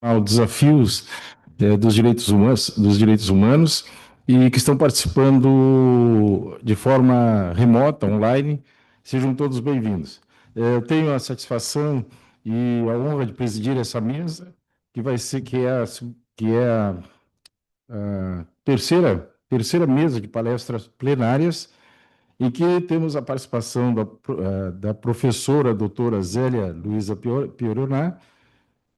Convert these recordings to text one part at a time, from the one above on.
aos desafios dos direitos humanos e que estão participando de forma remota, online. Sejam todos bem-vindos. Eu tenho a satisfação e a honra de presidir essa mesa, que vai ser a terceira mesa de palestras plenárias, em que temos a participação da professora doutora Zélia Luiza Pioronà,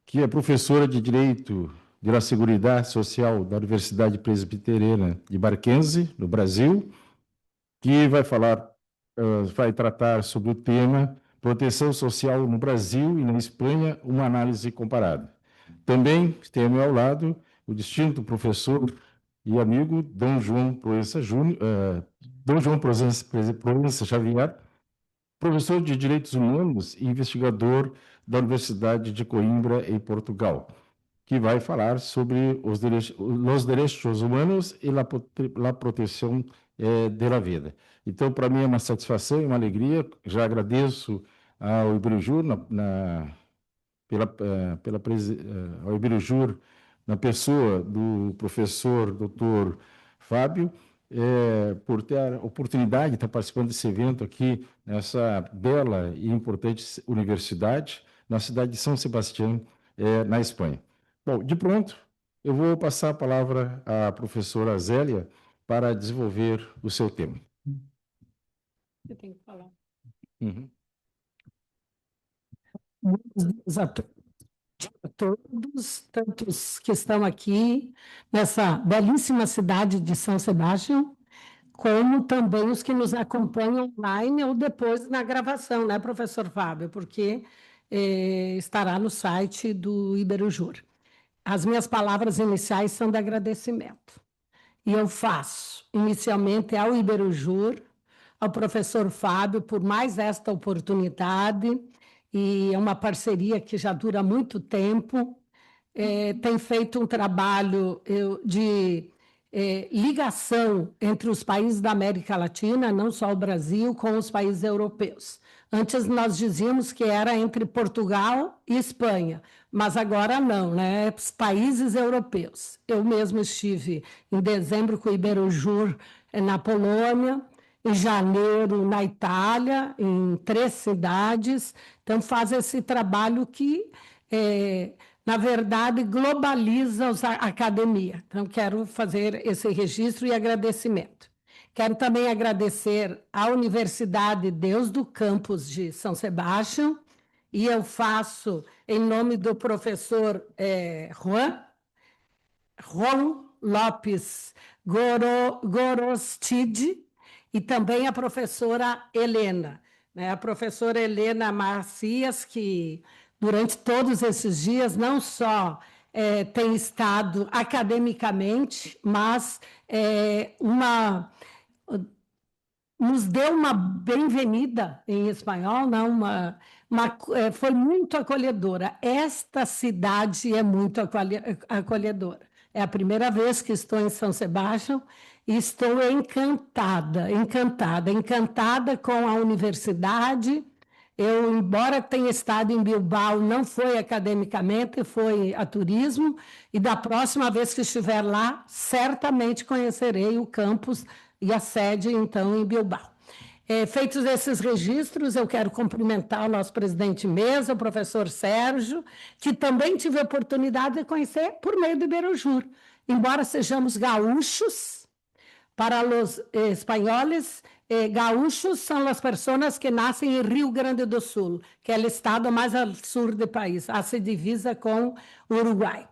que é professora de Direito da Seguridade Social da Universidade Presbiteriana de Mackenzie, no Brasil, que vai tratar sobre o tema Proteção Social no Brasil e na Espanha, uma análise comparada. Também tem ao meu lado o distinto professor e amigo Dom João Proença Xavier, professor de Direitos Humanos e investigador da Universidade de Coimbra, em Portugal, que vai falar sobre os direitos humanos e a proteção da vida. Então, para mim é uma satisfação e uma alegria. Já agradeço ao Ibrejur ao Ibirujur, na pessoa do professor doutor Fábio, por ter a oportunidade de estar participando desse evento aqui, nessa bela e importante universidade, na cidade de São Sebastião, na Espanha. Bom, de pronto, eu vou passar a palavra à professora Zélia para desenvolver o seu tema. Eu tenho que falar. Uhum. A todos, tantos que estão aqui nessa belíssima cidade de São Sebastião, como também os que nos acompanham online ou depois na gravação, né, professor Fábio? Porque estará no site do Iberujur. As minhas palavras iniciais são de agradecimento. E eu faço, inicialmente, ao Iberujur, ao professor Fábio, por mais esta oportunidade, e é uma parceria que já dura muito tempo. Tem feito um trabalho de ligação entre os países da América Latina, não só o Brasil, com os países europeus. Antes nós dizíamos que era entre Portugal e Espanha, mas agora não, né? Os países europeus. Eu mesmo estive em dezembro com o Iberojur na Polônia, em janeiro na Itália, em 3 cidades. Então faz esse trabalho que na verdade, globaliza a academia. Então, quero fazer esse registro e agradecimento. Quero também agradecer à Universidade Deus do Campus de São Sebastião, e eu faço em nome do professor Juan Lopes Gorostide, e também a professora Helena, né? A professora Helena Macias, que durante todos esses dias não só tem estado academicamente, mas nos deu uma bem-vinda em espanhol, não, foi muito acolhedora. Esta cidade é muito acolhedora. É a primeira vez que estou em São Sebastião e estou encantada com a universidade. Eu, embora tenha estado em Bilbao, não foi academicamente, foi a turismo, e da próxima vez que estiver lá, certamente conhecerei o campus e a sede, então, em Bilbao. Feitos esses registros, eu quero cumprimentar o nosso presidente mesa, o professor Sérgio, que também tive a oportunidade de conhecer por meio do Iberojur. Embora sejamos gaúchos, para os espanhóis, gaúchos são as pessoas que nascem em Rio Grande do Sul, que é o estado mais ao sul do país, se divisa com o Uruguai.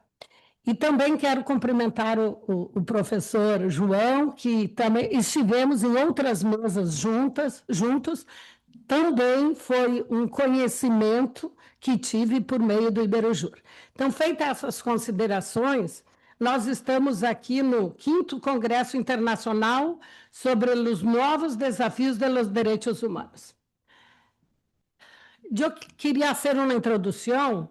E também quero cumprimentar o professor João, que também estivemos em outras mesas juntos, também foi um conhecimento que tive por meio do Iberojur. Então, feitas essas considerações, nós estamos aqui no 5º Congresso Internacional sobre os novos desafios dos direitos humanos. Eu queria fazer uma introdução,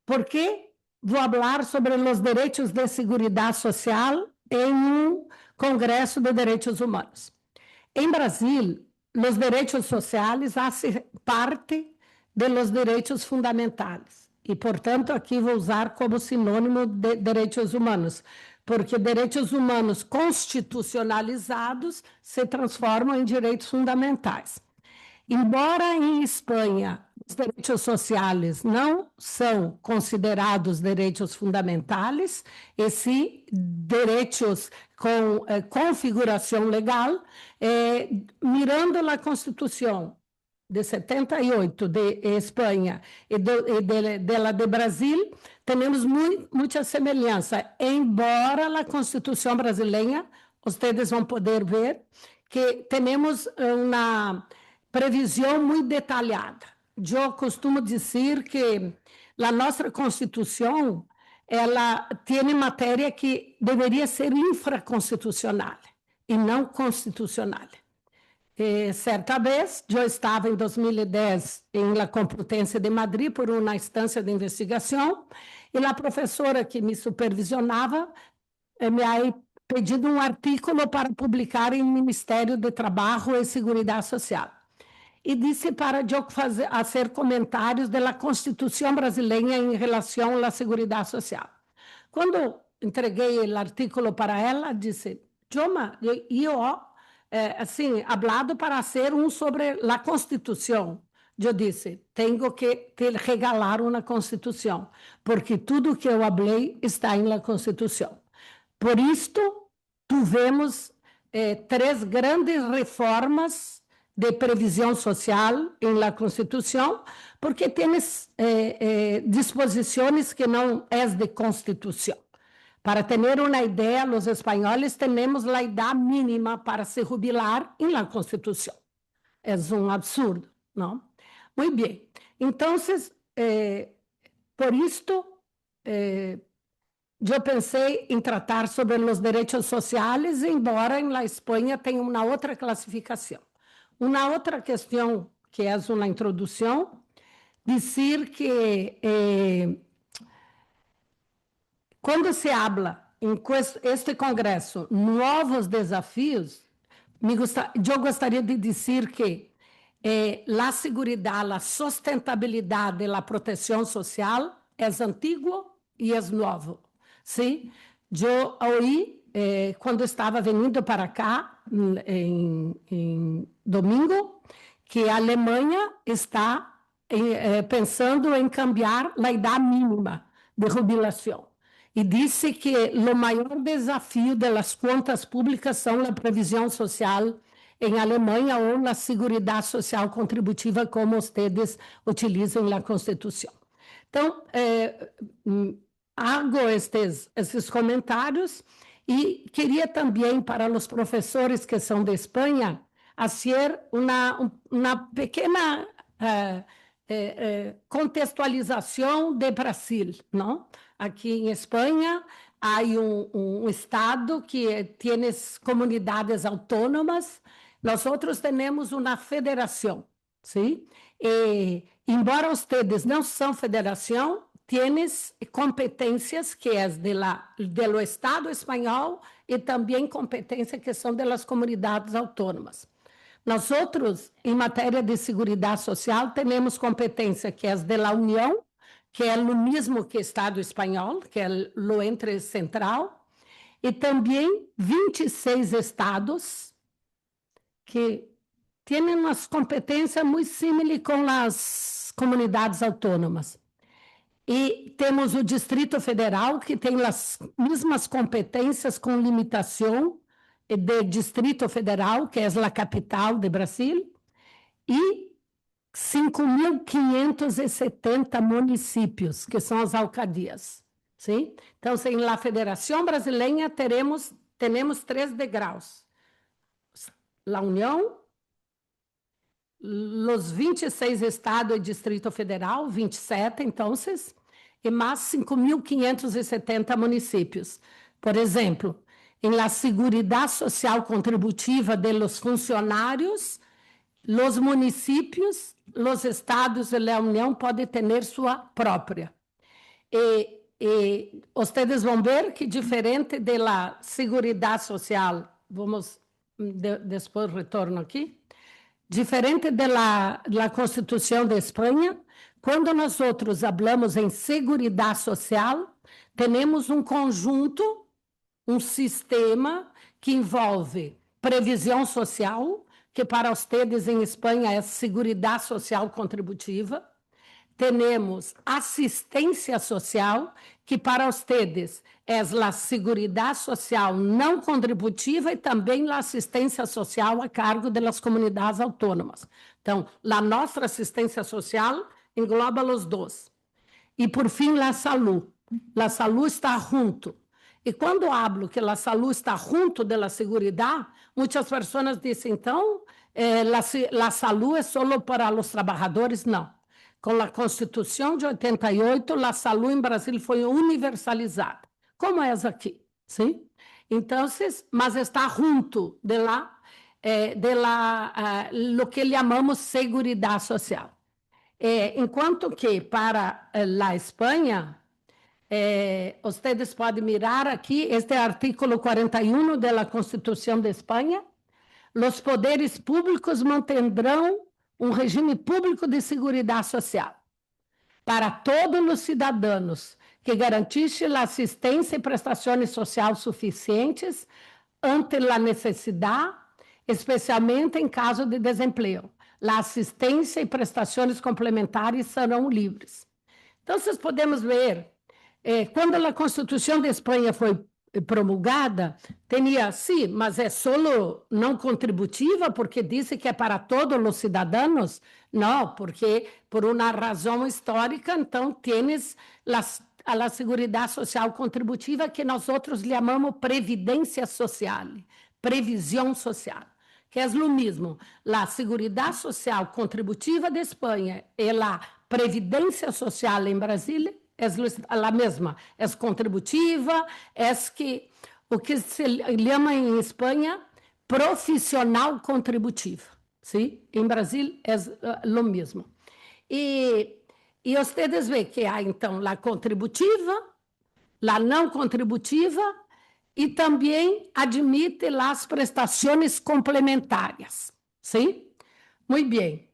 porque vou falar sobre os direitos de seguridade social em um Congresso de Direitos Humanos. Em Brasil, os direitos sociais fazem parte de los derechos fundamentales. E, portanto, aqui vou usar como sinônimo de direitos humanos, porque direitos humanos constitucionalizados se transformam em direitos fundamentais. Embora em Espanha os direitos sociais não são considerados direitos fundamentais, e sim direitos com configuração legal, mirando a Constituição de 78 de Espanha e de Brasil, temos muita semelhança, embora a Constituição brasileira, vocês vão poder ver que temos uma previsão muito detalhada. Eu costumo dizer que a nossa Constituição, ela tem matéria que deveria ser infraconstitucional e não constitucional. Certa vez, eu estava em 2010 em La Complutense de Madrid por uma instância de investigação e a professora que me supervisionava me ha pedido um artículo para publicar em Ministério de Trabalho e Seguridade Social. E disse para eu fazer comentários da Constituição brasileira em relação à Seguridade Social. Quando entreguei o artículo para ela, disse, Joma, eu assim, hablado para ser sobre a Constituição. Eu disse, tenho que te regalar uma Constituição, porque tudo que eu falei está em la Constituição. Por isto, tivemos 3 grandes reformas de previsão social em la Constituição, porque tienes disposições que não é de Constituição. Para ter uma ideia, os espanhóis temos a idade mínima para se jubilar em la Constituição. É um absurdo, não? Muito bem. Então, por isto, eu pensei em tratar sobre os direitos sociais, embora em la Espanha tenha uma outra classificação. Uma outra questão, que é uma introdução, dizer que quando se habla em este congresso novos desafios, eu gostaria de dizer que a seguridade, a sustentabilidade, a proteção social é antigo e é novo. Sim? Eu ouvi, quando estava vindo para cá, em domingo, que a Alemanha está pensando em cambiar a idade mínima de jubilação. E disse que o maior desafio das contas públicas são a previsão social em Alemanha ou a seguridade social contributiva, como vocês utilizam na Constituição. Então, hago esses comentários e queria também, para os professores que são de Espanha, fazer uma pequena contextualização de Brasil, não? Aqui em Espanha há um estado que tem comunidades autônomas, nós outros temos uma federação, sim? E, embora vocês não são federação, tienes competências que é do Estado espanhol e também competências que são das comunidades autônomas. Nós outros, em matéria de seguridade social, temos competência que é da União, que é o mesmo que o Estado espanhol, que é o ente central, e também 26 estados que têm umas competências muito similares com as comunidades autônomas. E temos o Distrito Federal, que tem as mesmas competências com limitação de Distrito Federal, que é a capital de Brasil, e 5.570 municípios, que são as alcaldias. Sim? Então, na Federação Brasileira, temos 3 degraus. A União, os 26 estados e Distrito Federal, 27, então, e mais 5.570 municípios. Por exemplo, em la Seguridade Social Contributiva de los funcionários, os municípios, os estados e a União podem ter sua própria. E vocês vão ver que, diferente da Seguridade Social, vamos depois retorno aqui, diferente da Constituição de Espanha, Quando nós outros falamos em seguridade social, temos um conjunto, um sistema que envolve previsão social, que para vocês em Espanha é Seguridade Social Contributiva. Temos assistência social, que para vocês é a Seguridade Social não contributiva e também a assistência social a cargo das comunidades autônomas. Então, a nossa assistência social engloba os dois. E, por fim, a saúde. A saúde está junto. E quando hablo que a saúde está junto da seguridade, muitas pessoas dizem, então, a saúde é só para os trabalhadores? Não. Com a Constituição de 88, a saúde em Brasil foi universalizada, como é aqui, sim? Então, mas está junto lo que chamamos seguridade social. Enquanto que para a Espanha, vocês podem mirar aqui, este artículo 41 da Constituição de Espanha, os poderes públicos mantendrão um regime público de seguridade social para todos os cidadãos que garantisse a assistência e prestações sociais suficientes ante a necessidade, especialmente em caso de desemprego. A assistência e prestações complementares serão livres. Então, vocês podemos ver, quando a Constituição de Espanha foi promulgada, tinha, sim, mas é só não contributiva, porque disse que é para todos os cidadãos? Não, porque por uma razão histórica, então, tienes a Seguridade Social Contributiva, que nós outros chamamos Previdência Social, Previsão Social, que é o mesmo. A Seguridade Social Contributiva de Espanha e a Previdência Social em Brasília é a mesma, é contributiva, o que se chama em Espanha profissional contributiva, sim? Em Brasil é o mesmo. E vocês veem que há, então, a contributiva, a não contributiva, e também admite as prestações complementares, sim? Muito bem.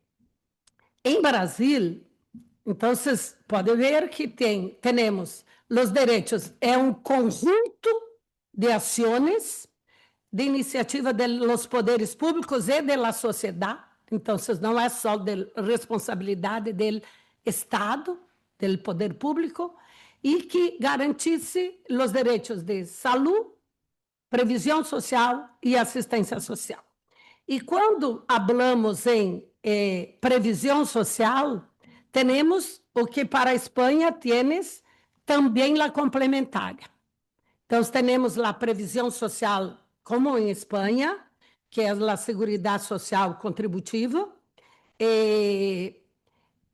Em Brasil, então, vocês podem ver que temos os direitos, é um conjunto de ações de iniciativa dos poderes públicos e da sociedade. Então, não é só de responsabilidade do Estado, do poder público, e que garantisse os direitos de saúde, previsão social e assistência social. E quando falamos em previsão social, temos o que para a Espanha tienes também a complementária. Então, temos a previsão social, como em Espanha, que é a Seguridade Social Contributiva,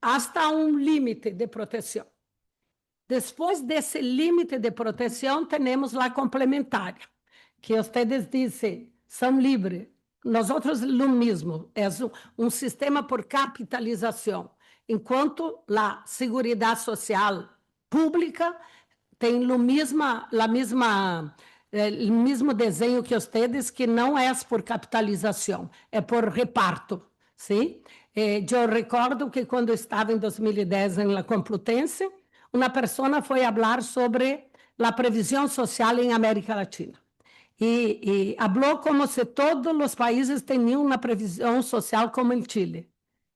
hasta um limite de proteção. Depois desse limite de proteção, temos a complementária, que vocês dizem, são livres. Nós outros, o mesmo, é um sistema por capitalização. Enquanto a Seguridade Social Pública tem o mesmo desenho que vocês, que não é por capitalização, é por reparto, sim? Eu recordo que quando estava em 2010 na Complutense, uma pessoa foi falar sobre a previsão social em América Latina. E falou como se todos os países tinham uma previsão social como em Chile.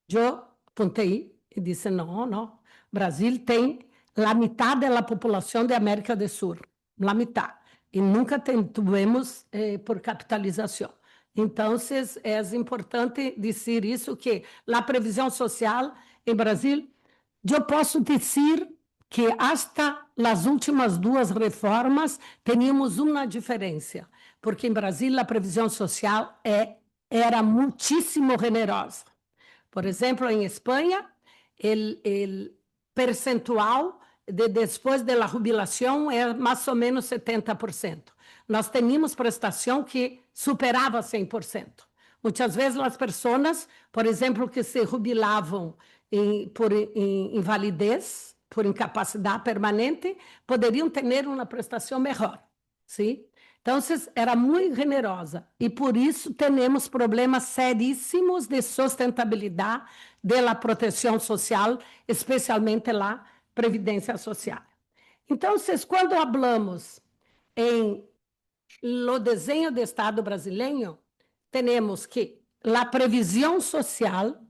Eu apontei e disse, não, Brasil tem a metade da população da América do Sul, a metade, e nunca tivemos por capitalização. Então, é importante dizer isso, que a previsão social em Brasil, eu posso dizer que hasta as últimas duas reformas tínhamos uma diferença, porque em Brasil a previsão social era muitíssimo generosa. Por exemplo, em Espanha, o percentual depois da jubilação é mais ou menos 70%. Nós tínhamos prestação que superava 100%. Muitas vezes as pessoas, por exemplo, que se jubilavam por invalidez, por incapacidade permanente, poderiam ter uma prestação melhor, ¿sí? Entonces, era muy generosa y por eso tenemos problemas serísimos de sustentabilidad de la protección social, especialmente la previdencia social. Entonces, quando hablamos em lo desenho de Estado brasileiro, temos que a previsão social,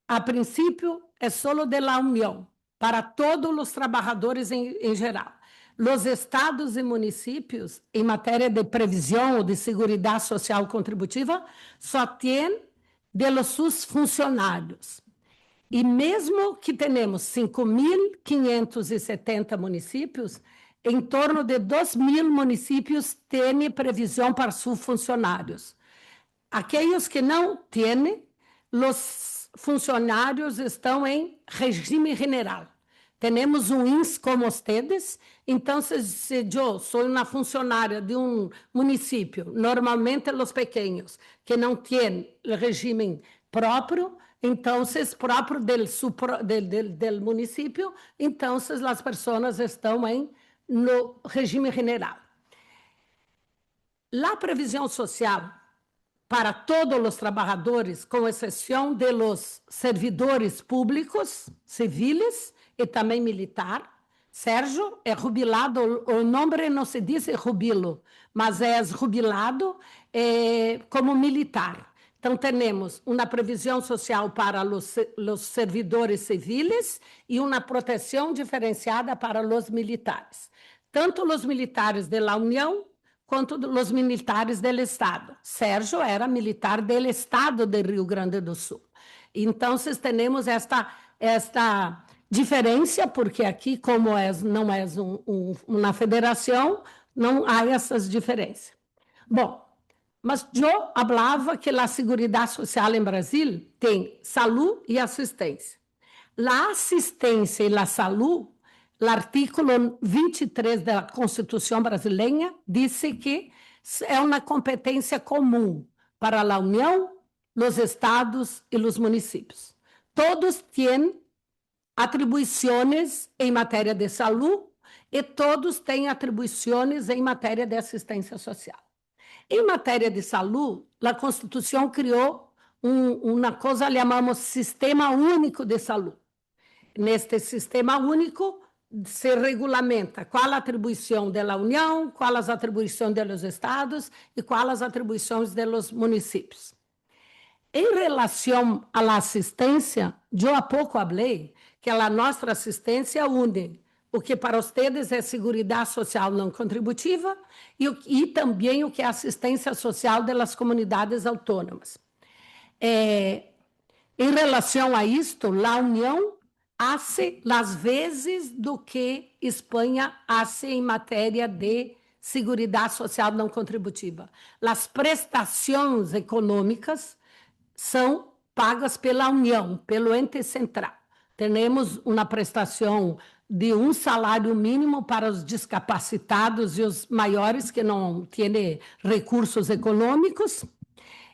a princípio, é solo de la União, para todos os trabalhadores em geral. Os estados e municípios, em matéria de previsão ou de seguridade social contributiva, só têm de los seus funcionários. E mesmo que tenhamos 5.570 municípios, em torno de 2.000 municípios têm previsão para seus funcionários. Aqueles que não têm, os funcionários estão em regime general. Temos INS como ustedes, então, se eu sou uma funcionária de um município, normalmente os pequenos, que não têm regime próprio, então, próprio del município, então, as pessoas estão no regime general. A previsão social para todos os trabalhadores, com exceção de los servidores públicos, civis e também militar. Sérgio é jubilado, o nome não se diz jubilo, mas é jubilado como militar. Então, temos uma previsão social para os servidores civis e uma proteção diferenciada para os militares. Tanto os militares da União, quanto os militares do Estado. Sérgio era militar do Estado de Rio Grande do Sul. Então, temos esta diferença, porque aqui, como não é uma federação, não há essas diferenças. Bom, mas eu falava que a Seguridade Social em Brasil tem saúde e assistência. A assistência e a saúde, o artículo 23 da Constituição brasileira diz que é uma competência comum para a União, os estados e os municípios. Todos têm atribuições em matéria de saúde e todos têm atribuições em matéria de assistência social. Em matéria de saúde, a Constituição criou uma coisa que chamamos Sistema Único de Saúde. Neste Sistema Único, se regulamenta qual a atribuição da União, qual as atribuições dos estados e qual as atribuições dos municípios. Em relação à assistência, eu há pouco falei que a nossa assistência une o que para vocês é Seguridade Social não contributiva e também o que é assistência social das comunidades autônomas. Em relação a isto, a União hace as vezes do que Espanha hace em matéria de Seguridade Social não contributiva. As prestações econômicas são pagas pela União, pelo ente central. Temos uma prestação de salário mínimo para os discapacitados e os maiores que não têm recursos econômicos,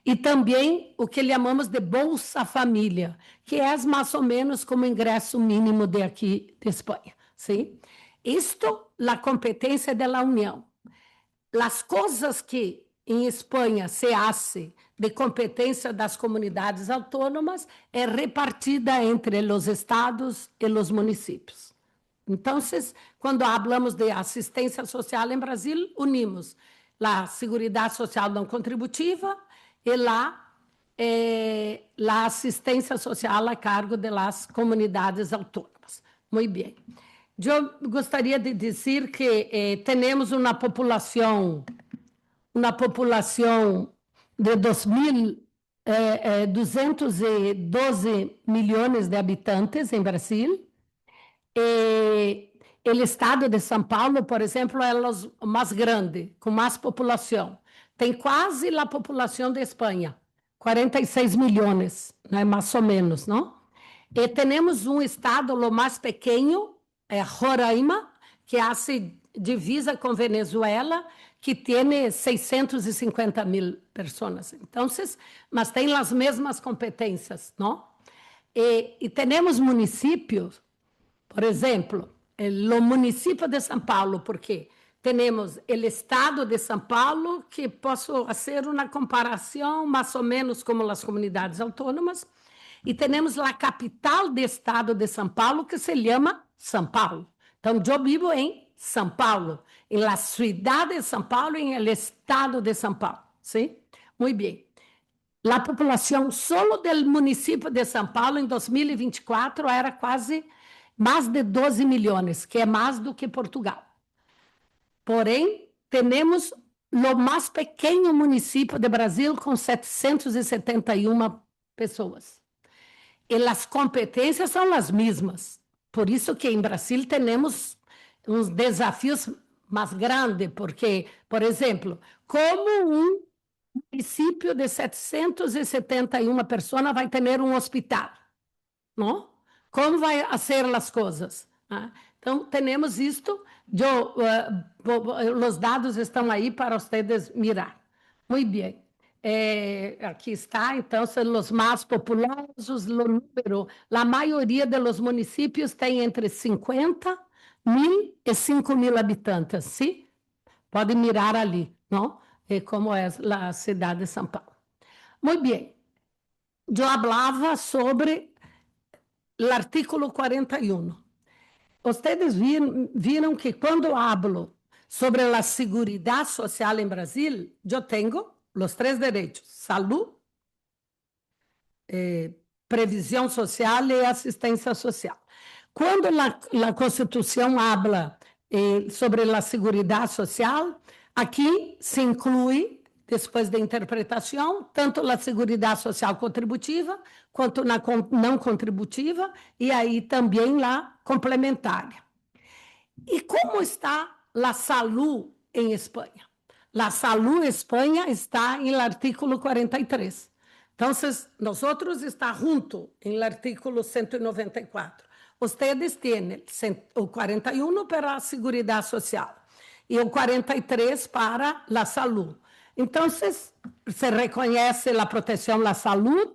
e também o que chamamos de Bolsa Família, que é mais ou menos como o ingresso mínimo de aqui de Espanha. ¿Sí? Isto, a competência da União. As coisas que em Espanha se hace de competência das comunidades autônomas é repartida entre os estados e os municípios. Então, quando falamos de assistência social em Brasil, unimos a Seguridade Social não contributiva e a assistência social a cargo das comunidades autônomas. Muito bem. Eu gostaria de dizer que temos uma população de 212 milhões de habitantes em Brasil. O estado de São Paulo, por exemplo, é o mais grande, com mais população. Tem quase a população de Espanha, 46 milhões, né, mais ou menos, não? E temos um estado, o mais pequeno, Roraima, que hace divisa com Venezuela, que tem 650 mil pessoas. Então, mas tem as mesmas competências, não? E temos municípios, por exemplo, o município de São Paulo, porque temos o estado de São Paulo, que posso fazer uma comparação mais ou menos como as comunidades autônomas, e temos a capital do estado de São Paulo, que se chama São Paulo. Então, eu vivo em São Paulo, em la cidade de São Paulo, em el estado de São Paulo, ¿sí? Muito bem. A população solo do município de São Paulo em 2024 era quase mais de 12 milhões, que é mais do que Portugal. Porém, temos o mais pequeno município do Brasil, com 771 pessoas. E as competências são as mesmas. Por isso que em Brasil temos uns desafios mais grandes, porque, por exemplo, como um município de 771 pessoas vai ter um hospital? Não? Como vai ser as coisas? Então, temos isto. Os dados estão aí para vocês mirar. Muito bem. Aqui está, então, são os mais populosos, o número. A maioria dos municípios tem entre 50 mil e 5 mil habitantes, sim? Pode mirar ali, não? Como é a cidade de São Paulo. Muito bem. Eu falava sobre o artículo 41. Vocês viram que quando hablo sobre a seguridade social em Brasil, eu tenho os 3 direitos: saúde, previsão social e assistência social. Quando a Constituição habla sobre a seguridade social, aqui se inclui, depois da interpretação, tanto a seguridade social contributiva, quanto na não contributiva, e aí também a complementar. E como está a saúde em Espanha? A saúde em Espanha está no artículo 43. Então, nós estamos junto no artículo 194. Vocês têm o 41 para a seguridade social e o 43 para a saúde. Então, se reconhece a proteção à saúde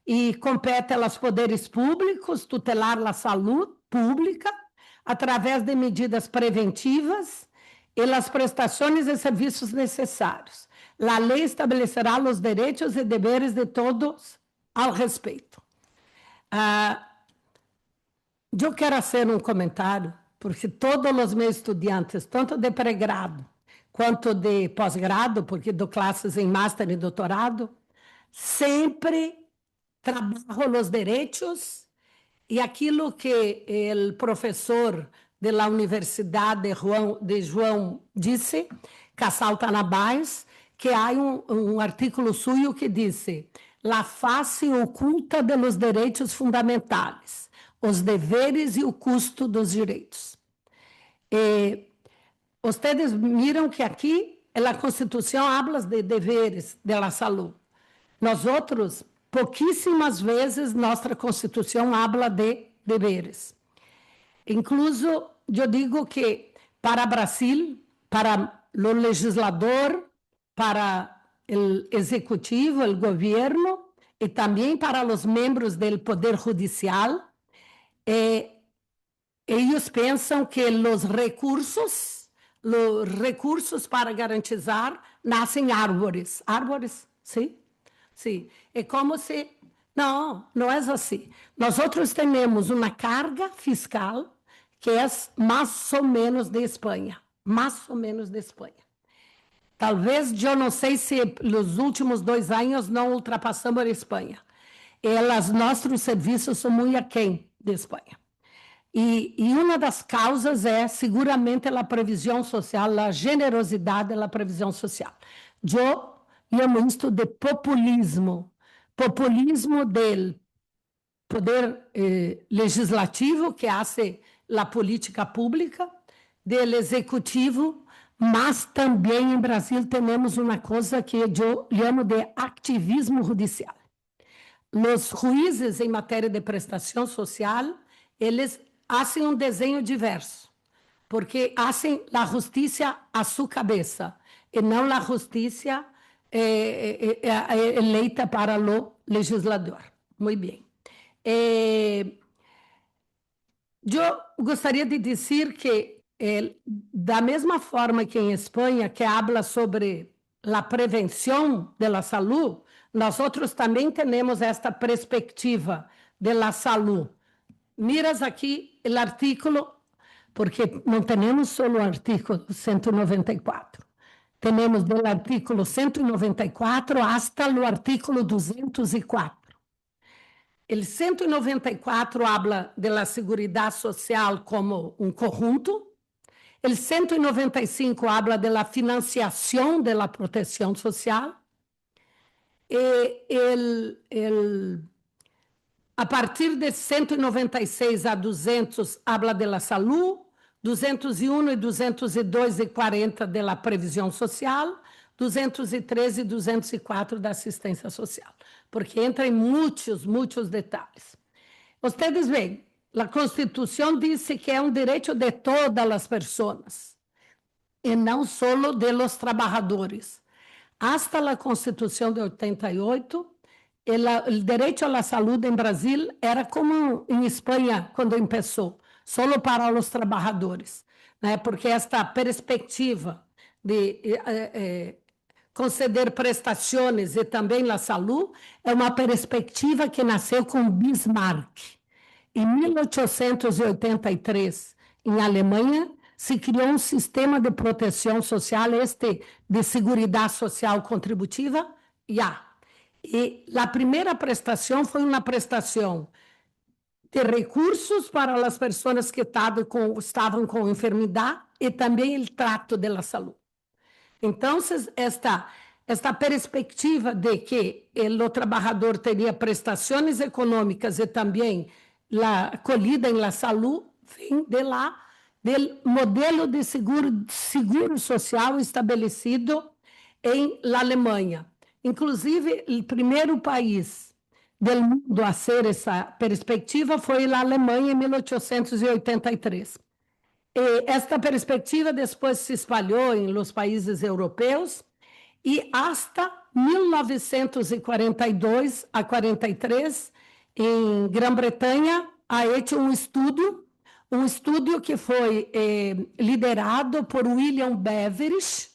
e compete aos poderes públicos tutelar a saúde pública através de medidas preventivas e as prestações e serviços necessários. A lei estabelecerá os direitos e deveres de todos ao respeito. Eu quero fazer um comentário, porque todos os meus estudantes, tanto de pré-grado quanto de pós-grado, porque dou classes em master e doutorado, sempre trabalho os direitos e aquilo que o professor da Universidade de João disse, Casal Tanabás, que há um artigo suyo que diz: a face oculta dos direitos fundamentais, os deveres e o custo dos direitos. Vocês miram que aqui a Constituição habla de deveres da saúde. Nós outros, pouquíssimas vezes, nossa Constituição habla de deveres. Incluso, eu digo que para Brasil, para o legislador, para o executivo, o governo, e também para os membros do Poder Judicial, eles pensam que os recursos para garantizar nascem árvores. Árvores, sim? Sim. É como se... Não, não é assim. Nós outros temos uma carga fiscal que é mais ou menos de Espanha. Mais ou menos de Espanha. Talvez, eu não sei se nos últimos 2 anos não ultrapassamos a Espanha. Nossos serviços são muito aquém de Espanha. E uma das causas é, seguramente, a previsão social, a generosidade da previsão social. Eu chamo isto de populismo. Populismo do poder legislativo, que faz a política pública, do executivo, mas também em Brasil temos uma coisa que eu chamo de ativismo judicial. Os juízes em matéria de prestação social, eles fazem um desenho diverso, porque fazem a justiça a sua cabeça, e não a justiça eleita para o legislador. Muito bem. Eu gostaria de dizer que da mesma forma que em Espanha, que habla sobre a prevenção da saúde, nós outros também temos esta perspectiva da saúde. Miras aqui o artículo, porque não temos só o artículo 194. Temos do artículo 194 hasta o artículo 204. O 194 habla da Seguridade Social como um conjunto. O 195 habla da financiação da proteção social. A partir de 196 a 200 habla da saúde, 201 e 202 e 40 da previsão social, 213 e 204 da assistência social, porque entra em muitos detalhes. Vocês veem, a Constituição diz que é um direito de todas as pessoas, e não só de los trabalhadores. Hasta a Constituição de 88, o direito à saúde em Brasil era como em Espanha, quando começou, só para os trabalhadores, né? Porque esta perspectiva de conceder prestações e também a saúde é uma perspectiva que nasceu com Bismarck. Em 1883, em Alemanha, se criou um sistema de proteção social, de seguridade social contributiva, E a primeira prestação foi uma prestação de recursos para as pessoas que estavam com enfermidade e também o trato da saúde. Então, esta perspectiva de que o trabalhador teria prestações econômicas e também a acolhida em la saúde vem do modelo de seguro social estabelecido em la Alemanha. Inclusive, o primeiro país do mundo a ser essa perspectiva foi a Alemanha em 1883. Esta perspectiva depois se espalhou em los países europeus e hasta 1942 a 43, em Grã-Bretanha, há hecho um estudo que foi liderado por William Beveridge,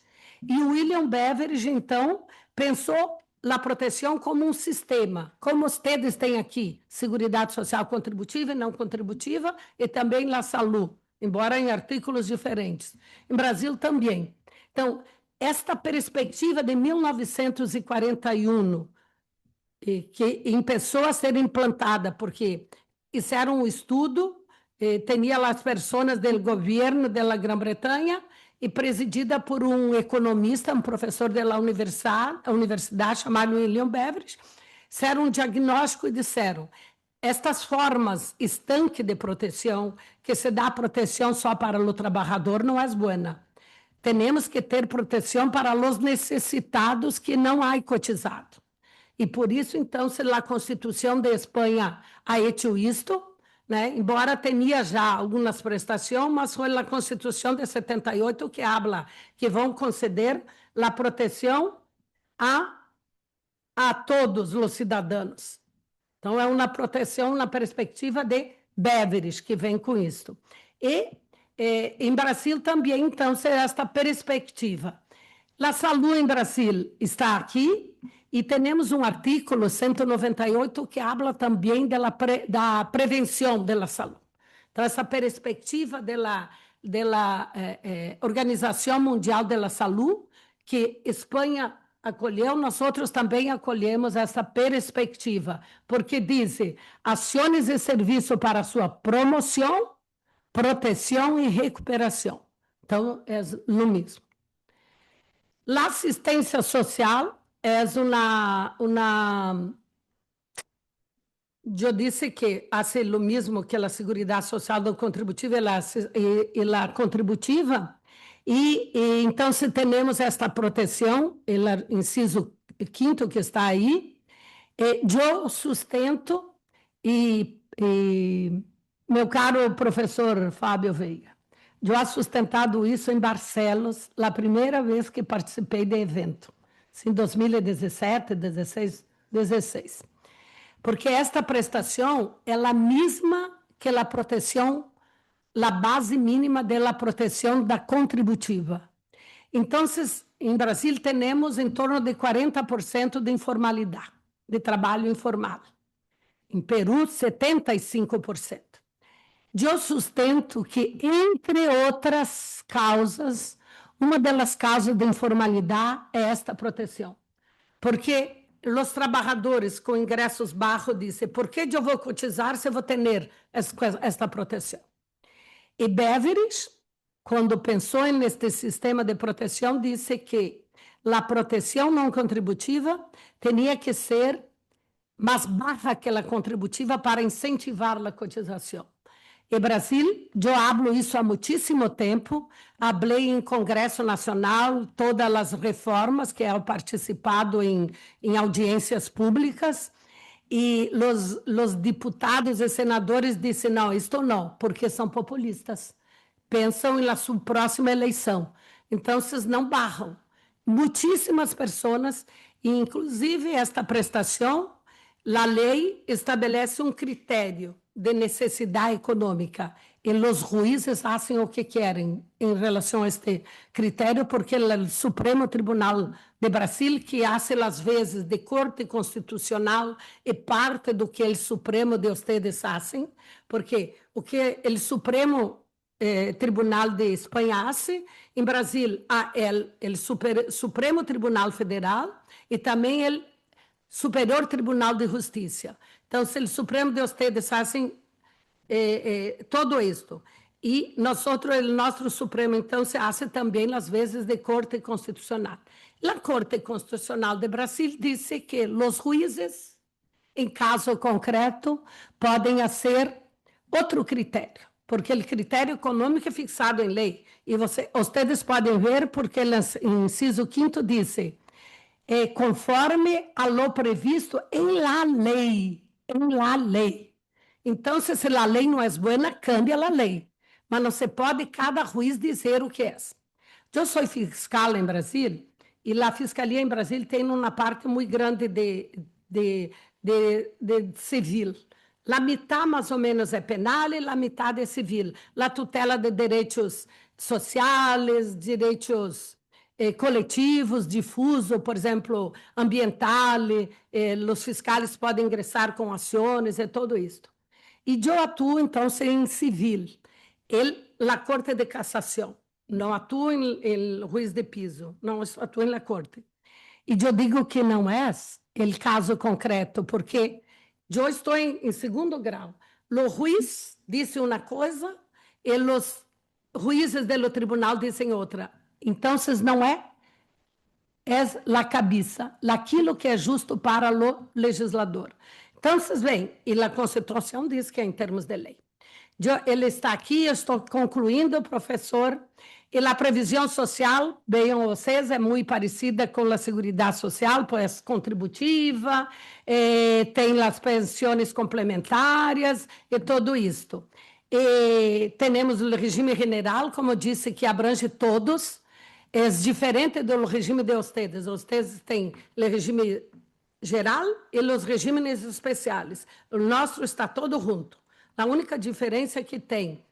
e o William Beveridge, então, pensou a proteção como um sistema, como vocês têm aqui, Seguridade Social contributiva e não contributiva, e também a saúde, embora em artículos diferentes. Em Brasil também. Então, esta perspectiva de 1941, que começou a ser implantada, porque fizeram um estudo, tinha as pessoas do governo da Grã-Bretanha, e presidida por um economista, um professor da universidade chamado William Beveridge, fizeram um diagnóstico e disseram: estas formas estanque de proteção, que se dá proteção só para o trabalhador, não é boa. Temos que ter proteção para os necessitados que não há cotizado. E por isso, então, a Constituição de Espanha ha hecho isto, né? Embora tenha já algumas prestações, mas foi a Constituição de 78 que habla que vão conceder a proteção a todos os cidadãos. Então, é uma proteção na perspectiva de Beveridge, que vem com isso. E em Brasil também, então, será esta perspectiva. A saúde em Brasil está aqui, e temos um artículo 198 que habla também da prevenção da saúde. Então, essa perspectiva da Organização Mundial da Saúde, que Espanha acolheu, nós outros também acolhemos essa perspectiva, porque diz ações e serviço para sua promoção, proteção e recuperação. Então, é o mesmo. A assistência social é eu disse que hace o mesmo que a Seguridade Social não contributiva e a contributiva, e então se temos esta proteção, o inciso 5º que está aí, eu sustento, e meu caro professor Fábio Veiga, eu ha sustentado isso em Barcelos, a primeira vez que participei de evento, em 2017, 16. Porque esta prestação é a mesma que a proteção a base mínima da proteção da contributiva. Então, em Brasil, temos em torno de 40% de informalidade, de trabalho informal. Em Peru, 75%. Eu sustento que, entre outras causas, uma das causas de informalidade é esta proteção. Porque os trabalhadores com ingressos baixos dizem, por que eu vou cotizar se eu vou ter esta proteção? E Beveridge, quando pensou neste sistema de proteção, disse que a proteção não contributiva tinha que ser mais baixa que a contributiva para incentivar a cotização. Em Brasil, eu hablo isso há muitíssimo tempo, falei em Congresso Nacional, todas as reformas que eu participado em audiências públicas, e os deputados e senadores disseram, não, isto não, porque são populistas, pensam na sua próxima eleição, então vocês não barram. Muitíssimas pessoas, inclusive esta prestação, a lei estabelece um critério de necessidade econômica e os juízes fazem o que querem em relação a este critério, porque o Supremo Tribunal de Brasil, que hace às vezes de Corte Constitucional, é parte do que o Supremo de vocês fazem, porque o que o Supremo Tribunal de Espanha hace, em Brasil há o Supremo Tribunal Federal e também o Superior Tribunal de Justiça. Então, se o Supremo de vocês fazem todo isto. E o nosso Supremo, então, se faz também, às vezes, de Corte Constitucional. A Corte Constitucional de Brasil disse que os juízes, em caso concreto, podem fazer outro critério, porque o critério econômico é fixado em lei. E vocês podem ver, porque o inciso 5º disse, conforme a lo previsto em la lei. Em la lei. Então, se a lei não é boa, cambia a lei. Mas não se pode cada juiz dizer o que é. Eu sou fiscal em Brasil, e a fiscalia em Brasil tem uma parte muito grande de civil. A metade, mais ou menos, é penal e a metade é civil. A tutela de direitos sociais, direitos coletivos, difuso, por exemplo, ambiental, os fiscais podem ingressar com ações e tudo isso. E eu atuo, então, em civil. A Corte de Cassação. Não atuo em juiz de piso, não atuo na Corte. E eu digo que não é o caso concreto, porque eu estou em segundo grau. O juiz disse uma coisa e os juízes do tribunal dizem outra. Então, não é a cabeça, aquilo que é justo para o legislador. Então, vocês veem, e a Constituição diz que é em termos de lei. Ele está aqui, eu estou concluindo, professor, e a previsão social, vejam vocês, é muito parecida com a Seguridade Social, pois contributiva, tem as pensões complementares e tudo isto. Temos o regime general, como disse, que abrange todos, é diferente do regime de vocês. Vocês têm o regime geral e os regimes especiais. O nosso está todo junto. A única diferença é que tem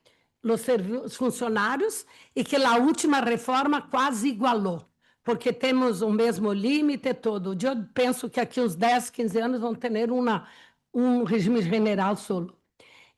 os funcionários e que a última reforma quase igualou, porque temos o mesmo limite todo. Eu penso que aqui uns 10, 15 anos vão ter um regime general solo.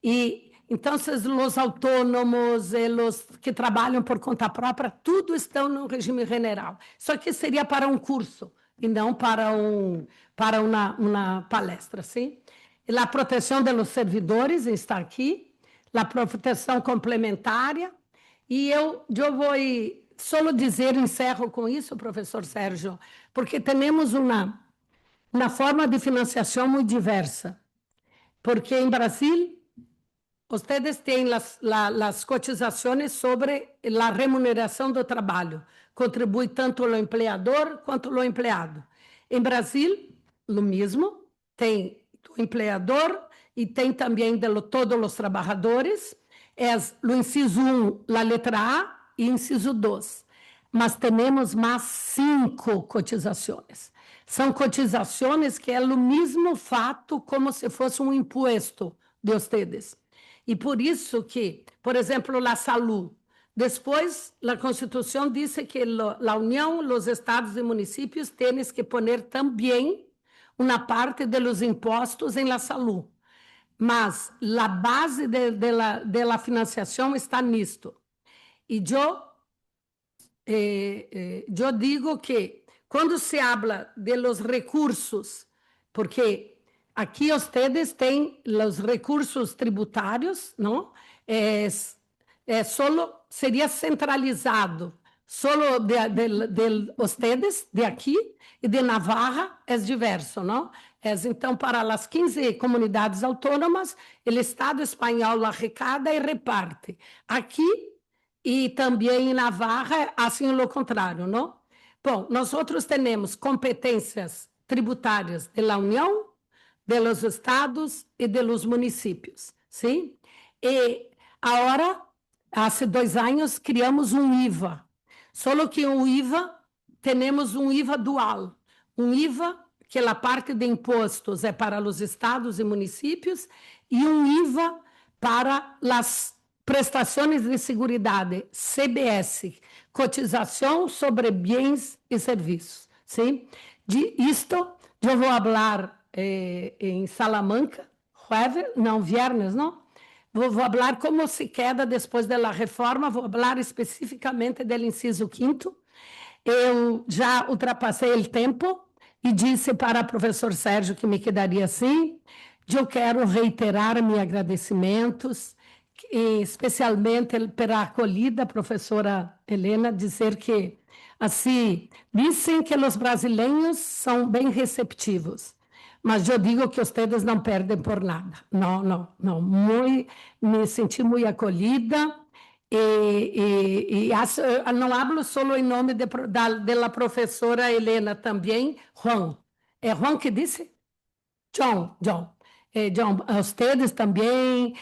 E então, os autônomos, os que trabalham por conta própria, tudo estão no regime general. Só que seria para um curso e não para uma palestra, sim? E a proteção dos servidores está aqui, a proteção complementária. E eu vou só dizer, encerro com isso, professor Sérgio, porque temos uma forma de financiação muito diversa. Porque em Brasil, vocês têm as cotizações sobre a remuneração do trabalho. Contribui tanto o empregador quanto o empregado. Em Brasil, o mesmo, tem o empregador e tem também de todos os trabalhadores. É o inciso 1, a letra A, e inciso 2. Mas temos mais 5 cotizações. São cotizações que é o mesmo fato como se fosse um imposto de vocês. E por isso que, por exemplo, a saúde. Depois, a Constituição disse que a União, os estados e municípios têm que poner também uma parte dos impostos em la saúde. Mas a base de la financiação está nisto. E eu digo que quando se habla de los recursos, porque aqui vocês têm os recursos tributários, não? Solo seria centralizado, solo de vocês, de aqui, e de Navarra é diverso, não? Então, para as 15 comunidades autônomas, o Estado espanhol arrecada e reparte. Aqui e também em Navarra, assim o contrário, não? Bom, nós outros temos competências tributárias da União, dos estados e dos municípios, sim? E agora, há 2 anos, criamos um IVA. Só que o IVA, temos um IVA dual. Um IVA que a parte de impostos é para os estados e municípios e um IVA para as prestações de seguridade, CBS, cotização sobre bens e serviços. Sim? De isto, eu vou falar em Salamanca, viernes, não? Vou falar como se queda depois da reforma, vou falar especificamente do inciso 5º. Eu já ultrapassei o tempo e disse para o professor Sérgio que me quedaria assim. Eu quero reiterar meus agradecimentos, especialmente pela acolhida, professora Helena, dizer que, assim, dizem que os brasileiros são bem receptivos, mas eu digo que vocês não perdem por nada. Não, não, não. Me senti muito acolhida e não hablo só em nome da professora Helena, também Juan. É Juan que disse? John. John, a vocês também,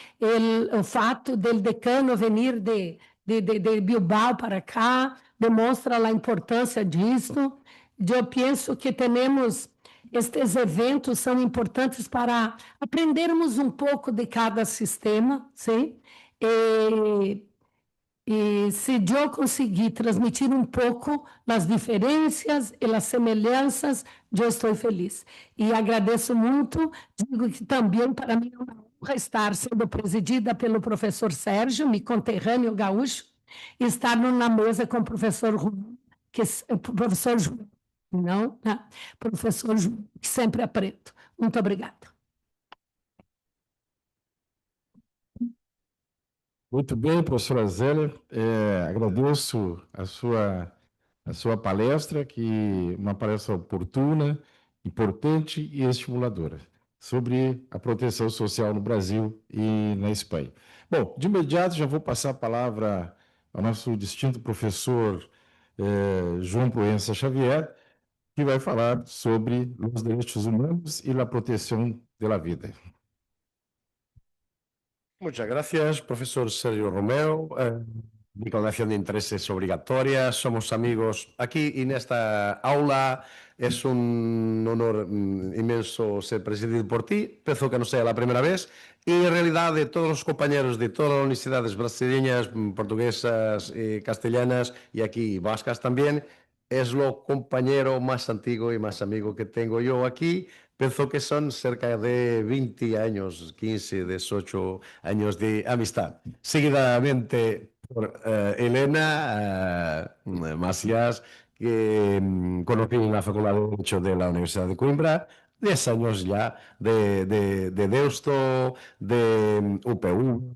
o fato do decano vir de Bilbao para cá, demonstra a importância disso. Eu penso que temos, estes eventos são importantes para aprendermos um pouco de cada sistema, sim? E se eu conseguir transmitir um pouco as diferenças e as semelhanças, eu estou feliz. E agradeço muito, digo que também para mim é uma honra estar sendo presidida pelo professor Sérgio, meu conterrâneo gaúcho, e estar na mesa com o professor Juan, professor Juan, não, né? Professor Juan, que sempre aprendo. Muito obrigada. Muito bem, professora Zélia. Agradeço a sua palestra, que uma palestra oportuna, importante e estimuladora sobre a proteção social no Brasil e na Espanha. Bom, de imediato já vou passar a palavra ao nosso distinto professor João Proença Xavier, que vai falar sobre os direitos humanos e a proteção da vida. Muchas gracias, profesor Sergio Romeo. Declaración de intereses obligatoria. Somos amigos aquí en esta aula. Es un honor inmenso ser presidido por ti. Penso que no sea la primera vez. Y en realidad de todos los compañeros de todas las universidades brasileñas, portuguesas, castellanas y aquí vascas también, es lo compañero más antiguo y más amigo que tengo yo aquí. Penso que son cerca de 20 años, 15, 18 años de amistad. Seguidamente por Elena Macías, que conocí en la Facultad de Derecho de la Universidad de Coimbra, 10 años ya de Deusto, de UPU,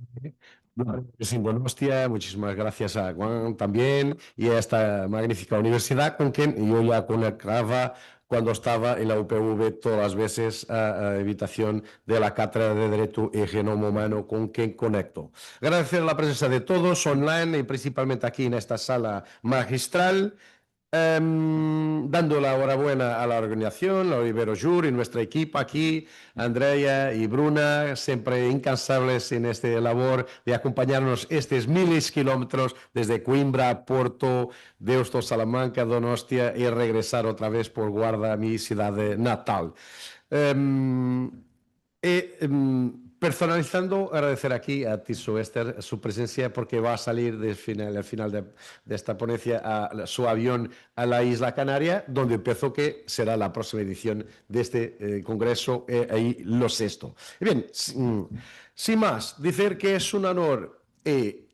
en Donostia. Muchísimas gracias a Juan también y a esta magnífica universidad con quien yo ya conectaba cuando estaba en la UPV todas las veces a invitación de la Cátedra de Derecho y Genoma Humano con quien conecto. Agradecer la presencia de todos online y principalmente aquí en esta sala magistral. Dando la enhorabuena a la organización, a Olivero Jur y nuestra equipa aquí, Andrea y Bruna, siempre incansables en esta labor de acompañarnos estos miles de kilómetros desde Coimbra, Porto, Deusto, Salamanca, Donostia y regresar otra vez por Guarda, mi ciudad natal. Personalizando, agradecer aquí a Tiso Esther su presencia porque va a salir al final de esta ponencia su avión a la isla Canaria, donde empezó que será la próxima edición de este congreso, ahí lo sexto. Bien, sin más, decir que es un honor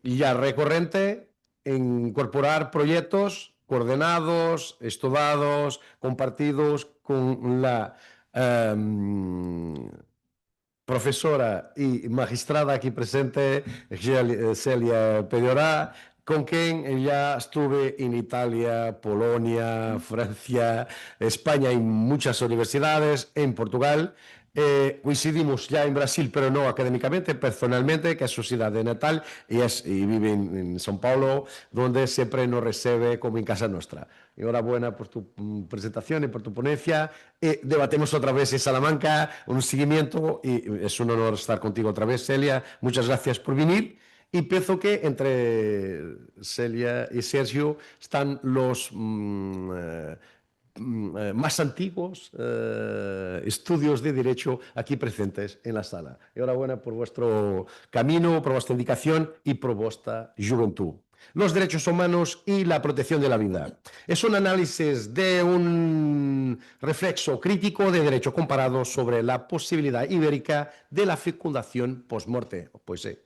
ya recurrente incorporar proyectos coordenados, estudiados, compartidos con la profesora y magistrada aquí presente, Celia Pedorá, con quien ya estuve en Italia, Polonia, Francia, España, en muchas universidades, en Portugal. Coincidimos ya en Brasil, pero no académicamente, personalmente, que es su ciudad de natal, y vive en São Paulo, donde siempre nos recibe como en casa nuestra. Enhorabuena por tu presentación y por tu ponencia. Debatemos otra vez en Salamanca, un seguimiento, y es un honor estar contigo otra vez, Celia. Muchas gracias por venir. Y pienso que entre Celia y Sergio están los más antiguos estudios de derecho aquí presentes en la sala. Enhorabuena por vuestro camino, por vuestra indicación y por vuestra juventud. Los derechos humanos y la protección de la vida. Es un análisis de un reflexo crítico de derecho comparado sobre la posibilidad ibérica de la fecundación post-muerte. Pues sí.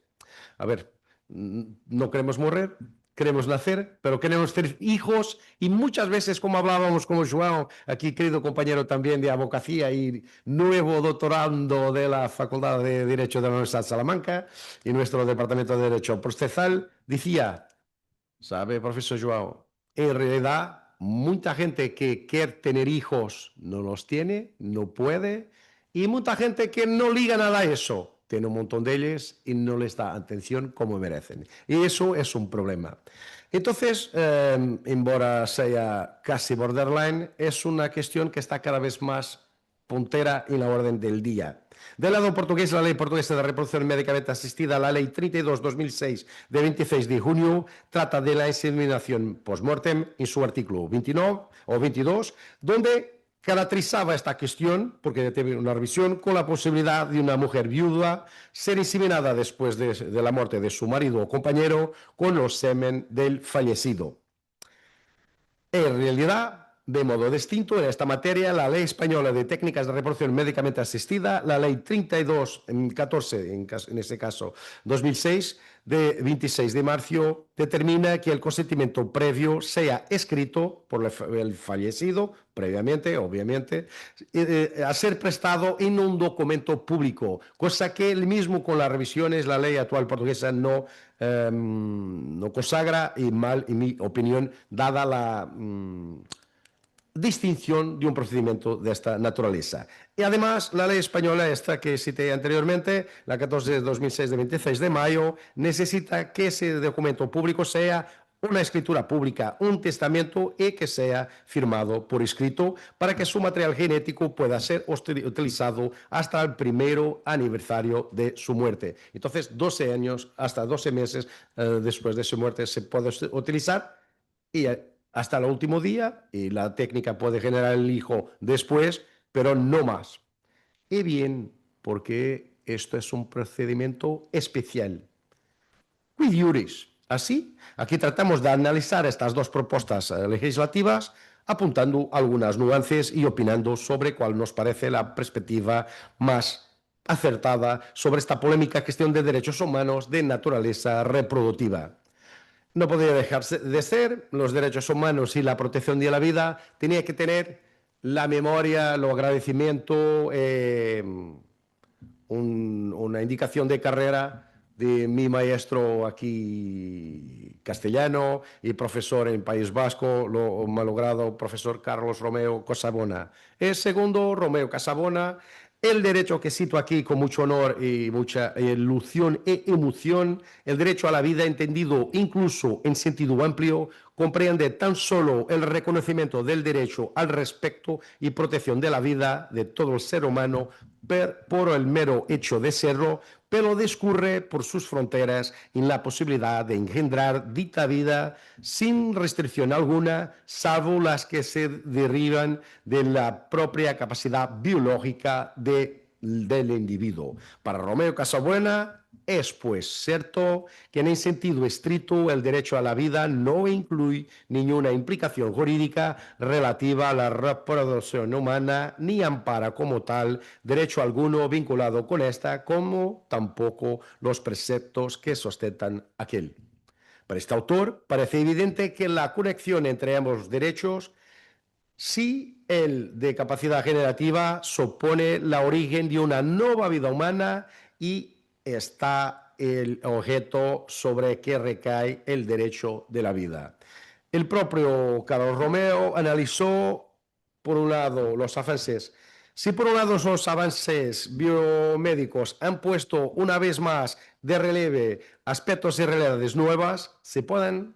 A ver, no queremos morir, queremos nacer, pero queremos tener hijos y muchas veces, como hablábamos con João, aquí querido compañero también de abogacía y nuevo doctorando de la Facultad de Derecho de la Universidad de Salamanca y nuestro Departamento de Derecho Procesal, decía, ¿sabe, profesor João? En realidad, mucha gente que quiere tener hijos no los tiene, no puede, y mucha gente que no liga nada a eso. Tiene un montón de ellos y no les da atención como merecen. Y eso es un problema. Entonces, embora sea casi borderline, es una cuestión que está cada vez más puntera en la orden del día. Del lado portugués, la Ley Portuguesa de Reproducción Médicamente Asistida, la Ley 32/2006 de 26 de junio, trata de la inseminación post-mortem en su artículo 29 o 22, donde caracterizaba esta cuestión, porque tiene una revisión, con la posibilidad de una mujer viuda ser inseminada después de la muerte de su marido o compañero con los semen del fallecido. En realidad, de modo distinto, en esta materia, la Ley Española de Técnicas de Reproducción Médicamente Asistida, la Ley 32/14, en este caso 2006, de 26 de marzo, determina que el consentimiento previo sea escrito por el fallecido, previamente, obviamente, a ser prestado en un documento público, cosa que el mismo con las revisiones, la ley actual portuguesa no consagra, y mal, en mi opinión, dada la distinción de un procedimiento de esta naturaleza. Y además, la ley española, esta que cité anteriormente, la 14/2006 de 26 de mayo, necesita que ese documento público sea una escritura pública, un testamento, y que sea firmado por escrito para que su material genético pueda ser utilizado hasta el primer aniversario de su muerte. Entonces, 12 años, hasta 12 meses después de su muerte se puede utilizar, y hasta el último día, y la técnica puede generar el hijo después, pero no más. Y bien, porque esto es un procedimiento especial. Quid iuris. Así, aquí tratamos de analizar estas dos propuestas legislativas, apuntando algunas nuances y opinando sobre cuál nos parece la perspectiva más acertada sobre esta polémica cuestión de derechos humanos de naturaleza reproductiva. No podía dejarse de ser, los derechos humanos y la protección de la vida tenía que tener la memoria, el agradecimiento, una indicación de carrera de mi maestro aquí castellano y profesor en País Vasco, lo malogrado profesor Carlos Romeo Casabona. El segundo, Romeo Casabona. El derecho que cito aquí con mucho honor y mucha ilusión e emoción, el derecho a la vida entendido incluso en sentido amplio, comprende tan solo el reconocimiento del derecho al respeto y protección de la vida de todo el ser humano por el mero hecho de serlo, pero discurre por sus fronteras en la posibilidad de engendrar dita vida sin restricción alguna, salvo las que se derivan de la propia capacidad biológica de del individuo. Para Romeo Casabuena es pues cierto que en sentido estricto el derecho a la vida no incluye ninguna implicación jurídica relativa a la reproducción humana ni ampara como tal derecho alguno vinculado con esta, como tampoco los preceptos que sustentan aquel. Para este autor parece evidente que la conexión entre ambos derechos, si el de capacidad generativa supone la origen de una nueva vida humana y está el objeto sobre que recae el derecho de la vida. El propio Carlos Romeo analizó, por un lado, los avances. Si por un lado los avances biomédicos han puesto una vez más de relieve aspectos y realidades nuevas, se pueden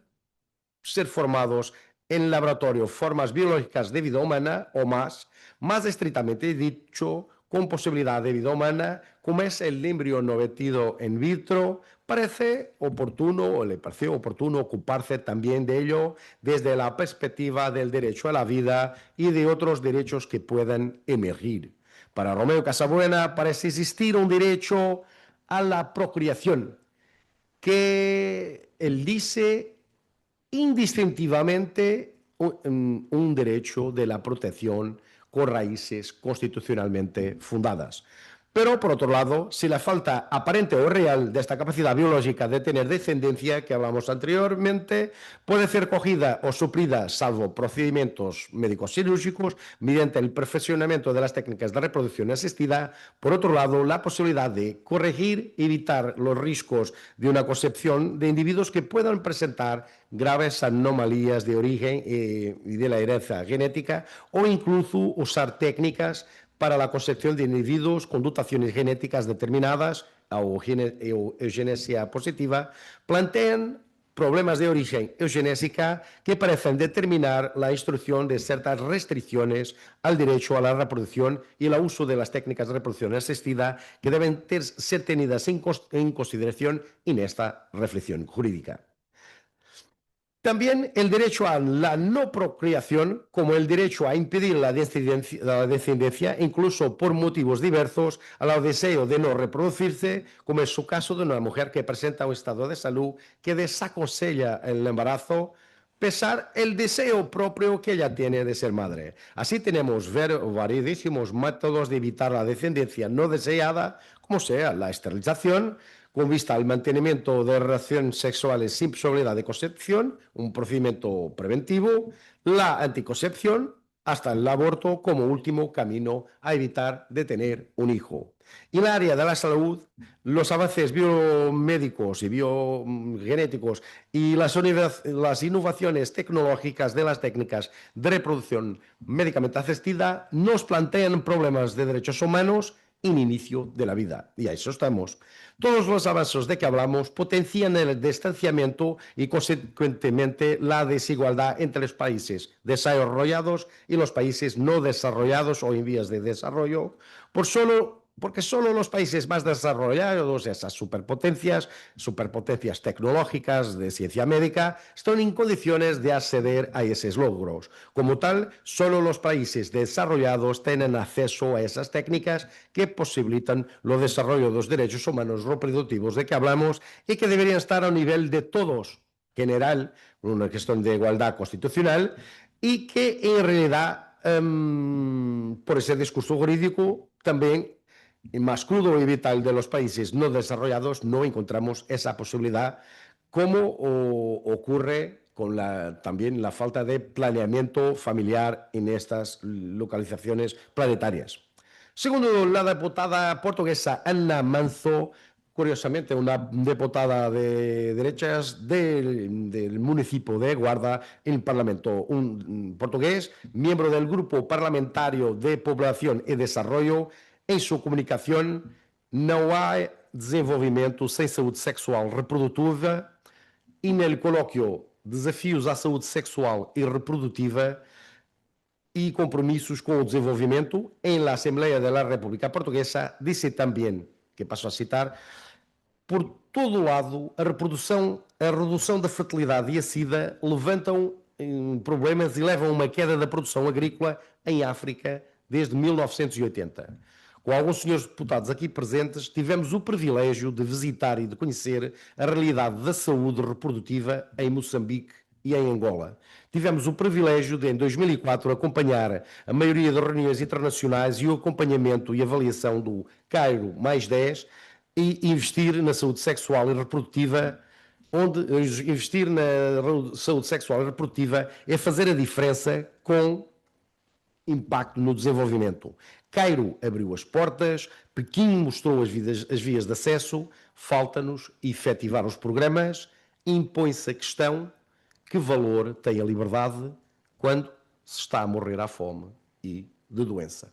ser formados en laboratorio formas biológicas de vida humana o más estrictamente dicho, con posibilidad de vida humana, como es el embrión no vertido in vitro, parece oportuno o le pareció oportuno ocuparse también de ello desde la perspectiva del derecho a la vida y de otros derechos que puedan emergir. Para Romeo Casabuena parece existir un derecho a la procreación que él dice indistintivamente un derecho de la protección con raíces constitucionalmente fundadas. Pero, por otro lado, si la falta aparente o real de esta capacidad biológica de tener descendencia que hablamos anteriormente puede ser cogida o suplida, salvo procedimientos médicos quirúrgicos, mediante el perfeccionamiento de las técnicas de reproducción asistida, por otro lado, la posibilidad de corregir y evitar los riesgos de una concepción de individuos que puedan presentar graves anomalías de origen y de la herencia genética o incluso usar técnicas para la concepción de individuos con dotaciones genéticas determinadas o eugenesia positiva, plantean problemas de origen eugenésica que parecen determinar la instrucción de ciertas restricciones al derecho a la reproducción y el uso de las técnicas de reproducción asistida que deben ser tenidas en consideración en esta reflexión jurídica. También el derecho a la no procreación, como el derecho a impedir la descendencia, incluso por motivos diversos, al deseo de no reproducirse, como es su caso de una mujer que presenta un estado de salud que desaconsella el embarazo, pesar el deseo propio que ella tiene de ser madre. Así tenemos variedísimos métodos de evitar la descendencia no deseada, como sea la esterilización, con vista al mantenimiento de relaciones sexuales sin posibilidad de concepción, un procedimiento preventivo, la anticoncepción, hasta el aborto como último camino a evitar de tener un hijo. En el área de la salud, los avances biomédicos y biogenéticos y las innovaciones tecnológicas de las técnicas de reproducción médicamente asistida nos plantean problemas de derechos humanos en inicio de la vida. Y a eso estamos. Todos los avances de que hablamos potencian el distanciamiento y, consecuentemente, la desigualdad entre los países desarrollados y los países no desarrollados o en vías de desarrollo, porque solo los países más desarrollados, esas superpotencias tecnológicas de ciencia médica, están en condiciones de acceder a esos logros. Como tal, solo los países desarrollados tienen acceso a esas técnicas que posibilitan el desarrollo de los derechos humanos reproductivos de que hablamos y que deberían estar a nivel de todos, general, una cuestión de igualdad constitucional, y que en realidad, por ese discurso jurídico, también más crudo y vital de los países no desarrollados, no encontramos esa posibilidad, como ocurre con también la falta de planeamiento familiar en estas localizaciones planetarias. Segundo, la diputada portuguesa Ana Manzo, curiosamente una diputada de derechas del municipio de Guarda, en el Parlamento un portugués, miembro del Grupo Parlamentario de Población y Desarrollo. Em sua comunicação, não há desenvolvimento sem saúde sexual reprodutiva e no colóquio Desafios à Saúde Sexual e Reprodutiva e Compromissos com o Desenvolvimento, em la Assembleia da República Portuguesa, disse também, que passo a citar, por todo lado, a redução da fertilidade e a SIDA levantam problemas e levam a uma queda da produção agrícola em África desde 1980. com alguns senhores deputados aqui presentes, tivemos o privilégio de visitar e de conhecer a realidade da saúde reprodutiva em Moçambique e em Angola. Tivemos o privilégio de, em 2004, acompanhar a maioria das reuniões internacionais e o acompanhamento e avaliação do Cairo +10 e investir na saúde sexual e reprodutiva, onde investir na saúde sexual e reprodutiva é fazer a diferença com impacto no desenvolvimento. Cairo abriu as portas, Pequim mostrou as vias de acesso, falta-nos efetivar os programas, impõe-se a questão: que valor tem a liberdade quando se está a morrer à fome y de doença?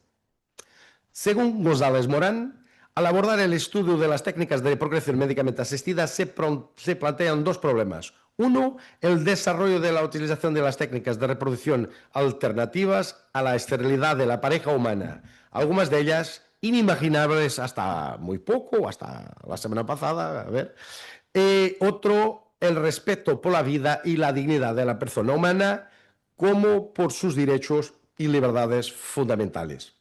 Según González Morán, al abordar el estudio de las técnicas de procreación médicamente asistida se plantean dos problemas. Uno, el desarrollo de la utilización de las técnicas de reproducción alternativas a la esterilidad de la pareja humana, algunas de ellas inimaginables hasta muy poco, hasta la semana pasada, a ver. Otro, el respeto por la vida y la dignidad de la persona humana, como por sus derechos y libertades fundamentales.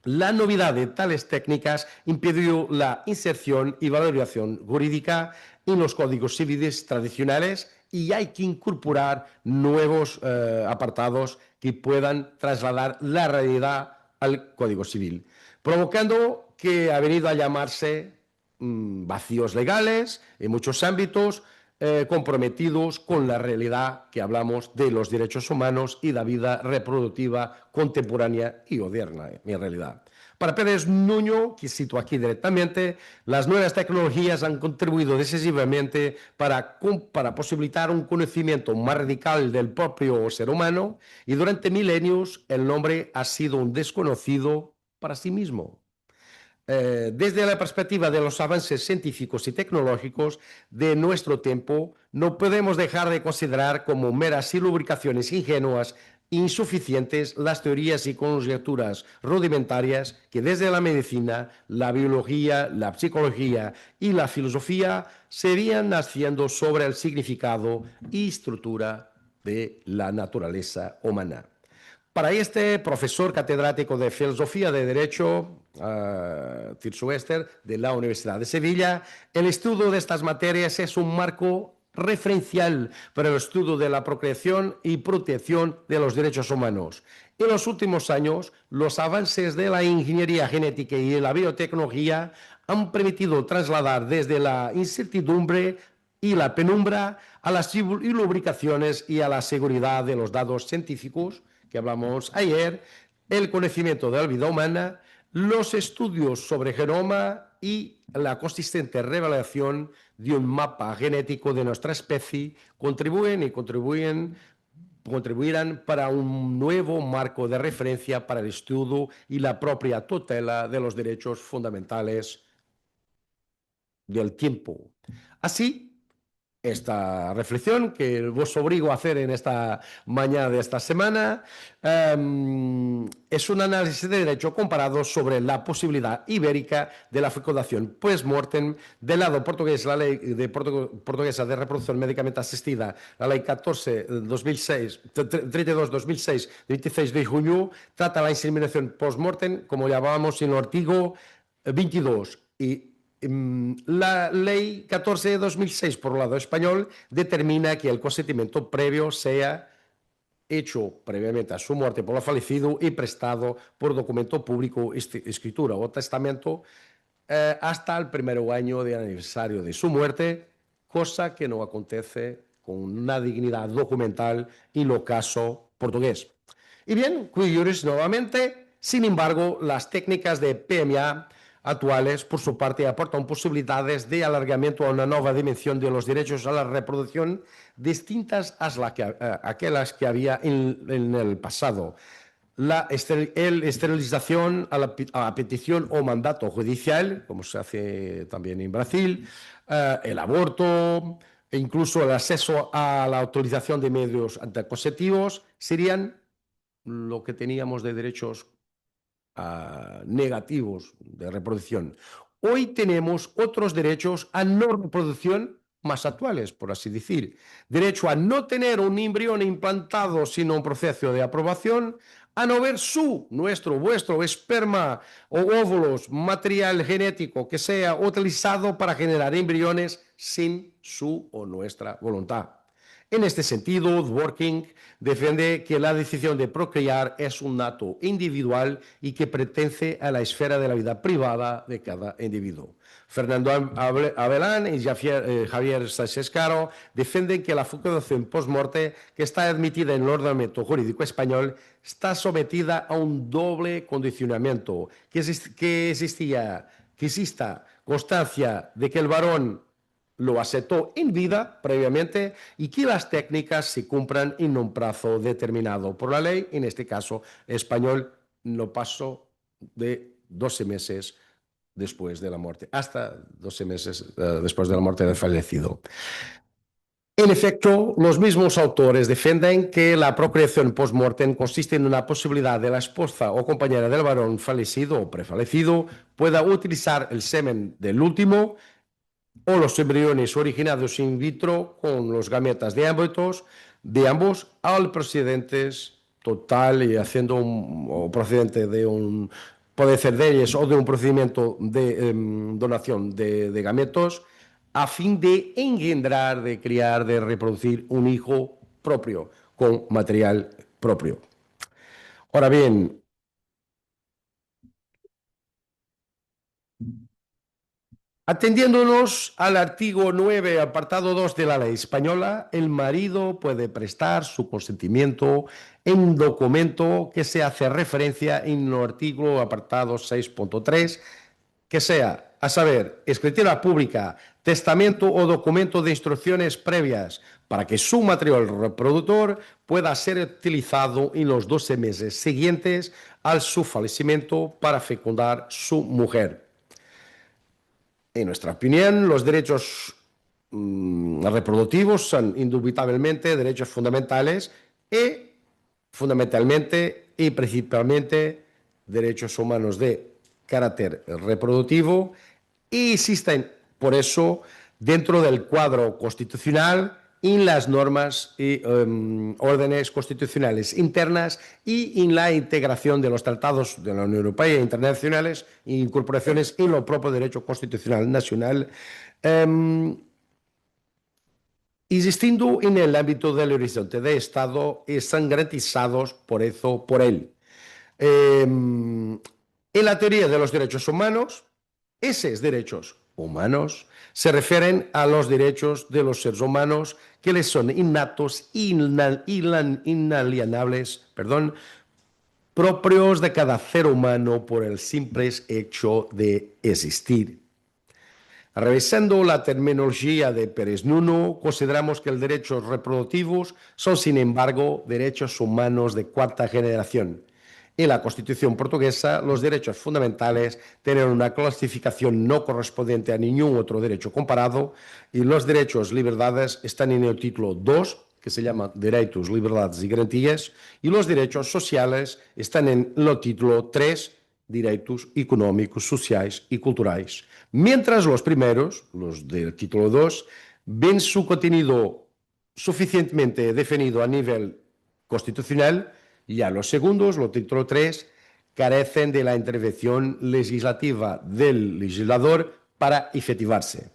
La novedad de tales técnicas impidió la inserción y valoración jurídica en los códigos civiles tradicionales y hay que incorporar nuevos apartados que puedan trasladar la realidad al Código Civil, provocando que ha venido a llamarse vacíos legales en muchos ámbitos, comprometidos con la realidad que hablamos de los derechos humanos y la vida reproductiva contemporánea y moderna, en realidad. Para Pérez Nuño, que cito aquí directamente, las nuevas tecnologías han contribuido decisivamente para posibilitar un conocimiento más radical del propio ser humano y durante milenios el hombre ha sido un desconocido para sí mismo. Desde la perspectiva de los avances científicos y tecnológicos de nuestro tiempo, no podemos dejar de considerar como meras lubricaciones ingenuas e insuficientes las teorías y conjeturas rudimentarias que desde la medicina, la biología, la psicología y la filosofía serían naciendo sobre el significado y estructura de la naturaleza humana. Para este profesor catedrático de Filosofía de Derecho, Tirso Ester, de la Universidad de Sevilla, el estudio de estas materias es un marco referencial para el estudio de la procreación y protección de los derechos humanos. En los últimos años, los avances de la ingeniería genética y de la biotecnología han permitido trasladar desde la incertidumbre y la penumbra a las lubricaciones y a la seguridad de los datos científicos que hablamos ayer, el conocimiento de la vida humana, los estudios sobre genoma y la consistente revelación de un mapa genético de nuestra especie contribuirán para un nuevo marco de referencia para el estudio y la propia tutela de los derechos fundamentales del tiempo. Así, esta reflexión que vos obligo a hacer en esta mañana de esta semana es un análisis de derecho comparado sobre la posibilidad ibérica de la fecundación post-mortem del lado portugués, la ley portuguesa de reproducción médicamente asistida, la ley 32/2006, de 26 de junio, trata la inseminación post-mortem, como llamábamos en el artículo 22, y la ley 14 de 2006, por el lado español, determina que el consentimiento previo sea hecho previamente a su muerte por el fallecido y prestado por documento público, escritura o testamento, hasta el primer año de aniversario de su muerte, cosa que no acontece con una dignidad documental en el caso portugués. Y bien, qui juris nuevamente, sin embargo, las técnicas de PMA actuales, por su parte, aportan posibilidades de alargamiento a una nueva dimensión de los derechos a la reproducción distintas a aquellas que había en el pasado. La esterilización a petición o mandato judicial, como se hace también en Brasil, el aborto e incluso el acceso a la utilización de medios anticonceptivos serían lo que teníamos de derechos negativos de reproducción. Hoy tenemos otros derechos a no reproducción más actuales, por así decir. Derecho a no tener un embrión implantado sino un proceso de aprobación, a no ver vuestro esperma o óvulos, material genético que sea utilizado para generar embriones sin su o nuestra voluntad. En este sentido, Dworkin defiende que la decisión de procrear es un acto individual y que pertenece a la esfera de la vida privada de cada individuo. Fernando Abelán y Javier Sánchez Caro defienden que la fecundación post-morte, que está admitida en el ordenamiento jurídico español, está sometida a un doble condicionamiento, que exista constancia de que el varón lo aceptó en vida previamente y que las técnicas se cumplan en un plazo determinado por la ley, en este caso español, no pasó de 12 meses después de la muerte, hasta 12 meses después de la muerte del fallecido. En efecto, los mismos autores defienden que la procreación post-mortem consiste en una posibilidad de la esposa o compañera del varón fallecido o prefallecido pueda utilizar el semen del último o los embriones originados in vitro con los gametas de ambos al procedentes total y haciendo o procedente de un, puede ser de ellos o de un procedimiento de donación de gametos a fin de engendrar, de criar, de reproducir un hijo propio con material propio. Ahora bien, atendiéndonos al artículo 9, apartado 2 de la ley española, el marido puede prestar su consentimiento en un documento que se hace referencia en el artículo apartado 6.3, que sea, a saber, escritura pública, testamento o documento de instrucciones previas para que su material reproductor pueda ser utilizado en los 12 meses siguientes al su fallecimiento para fecundar su mujer. En nuestra opinión, los derechos reproductivos son indubitablemente derechos fundamentales y fundamentalmente y principalmente derechos humanos de carácter reproductivo y existen, por eso, dentro del cuadro constitucional en las normas y órdenes constitucionales internas y en la integración de los tratados de la Unión Europea e internacionales e incorporaciones en lo propio derecho constitucional nacional, existiendo en el ámbito del horizonte de Estado y son garantizados por él. En la teoría de los derechos humanos, esos derechos humanos se refieren a los derechos de los seres humanos que les son innatos, inalienables, propios de cada ser humano por el simple hecho de existir. Revisando la terminología de Pérez Nuno, consideramos que los derechos reproductivos son, sin embargo, derechos humanos de cuarta generación. En la Constitución portuguesa, los derechos fundamentales tienen una clasificación no correspondiente a ningún otro derecho comparado y los derechos y libertades están en el título 2, que se llama Derechos, Liberdades y Garantías, y los derechos sociales están en el título 3, Derechos Económicos, Sociales y Culturales. Mientras los primeros, los del título 2, ven su contenido suficientemente definido a nivel constitucional, ya los segundos, los título 3, carecen de la intervención legislativa del legislador para efectivarse,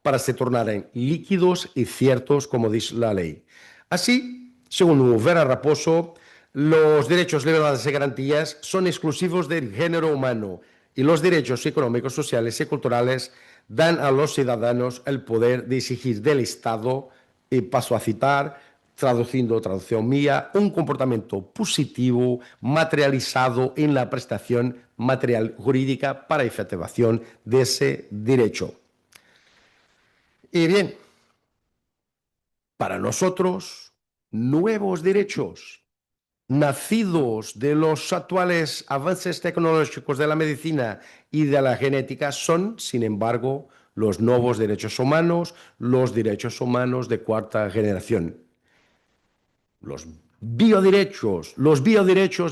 para se tornaren líquidos y ciertos, como dice la ley. Así, según Vera Raposo, los derechos, libertades y garantías son exclusivos del género humano y los derechos económicos, sociales y culturales dan a los ciudadanos el poder de exigir del Estado, y paso a citar, traducción mía, un comportamiento positivo materializado en la prestación material jurídica para efectivación de ese derecho. Y bien, para nosotros, nuevos derechos nacidos de los actuales avances tecnológicos de la medicina y de la genética son, sin embargo, los nuevos derechos humanos, los derechos humanos de cuarta generación. Los bioderechos,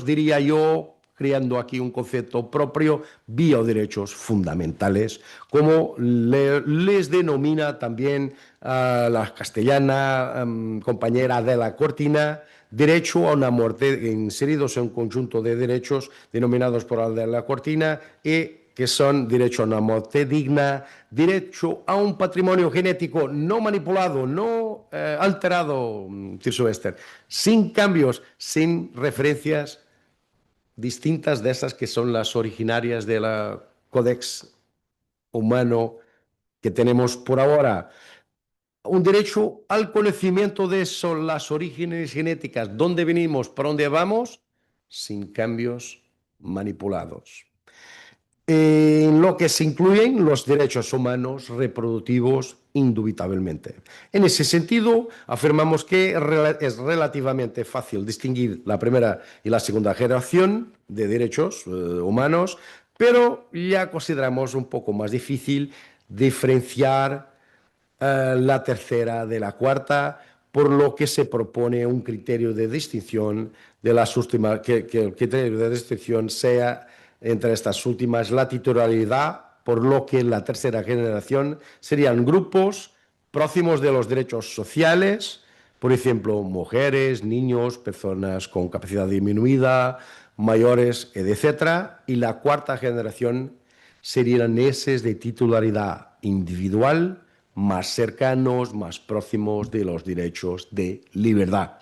diría yo, creando aquí un concepto propio, bioderechos fundamentales, como les denomina también la castellana compañera Adela Cortina, derecho a una muerte, inseridos en un conjunto de derechos denominados por la cortina y que son derecho a una muerte digna, derecho a un patrimonio genético no manipulado, no alterado, Tirso Esther, sin cambios, sin referencias distintas de esas que son las originarias de la Codex humano que tenemos por ahora. Un derecho al conocimiento de eso, las orígenes genéticas, dónde venimos, por dónde vamos, sin cambios manipulados. En lo que se incluyen los derechos humanos reproductivos, indubitablemente. En ese sentido, afirmamos que es relativamente fácil distinguir la primera y la segunda generación de derechos humanos, pero ya consideramos un poco más difícil diferenciar la tercera de la cuarta, por lo que se propone un criterio de distinción de las últimas, que el criterio de distinción sea entre estas últimas la titularidad, por lo que la tercera generación serían grupos próximos de los derechos sociales, por ejemplo, mujeres, niños, personas con capacidad disminuida, mayores, etc. Y la cuarta generación serían esos de titularidad individual, más cercanos, más próximos de los derechos de libertad.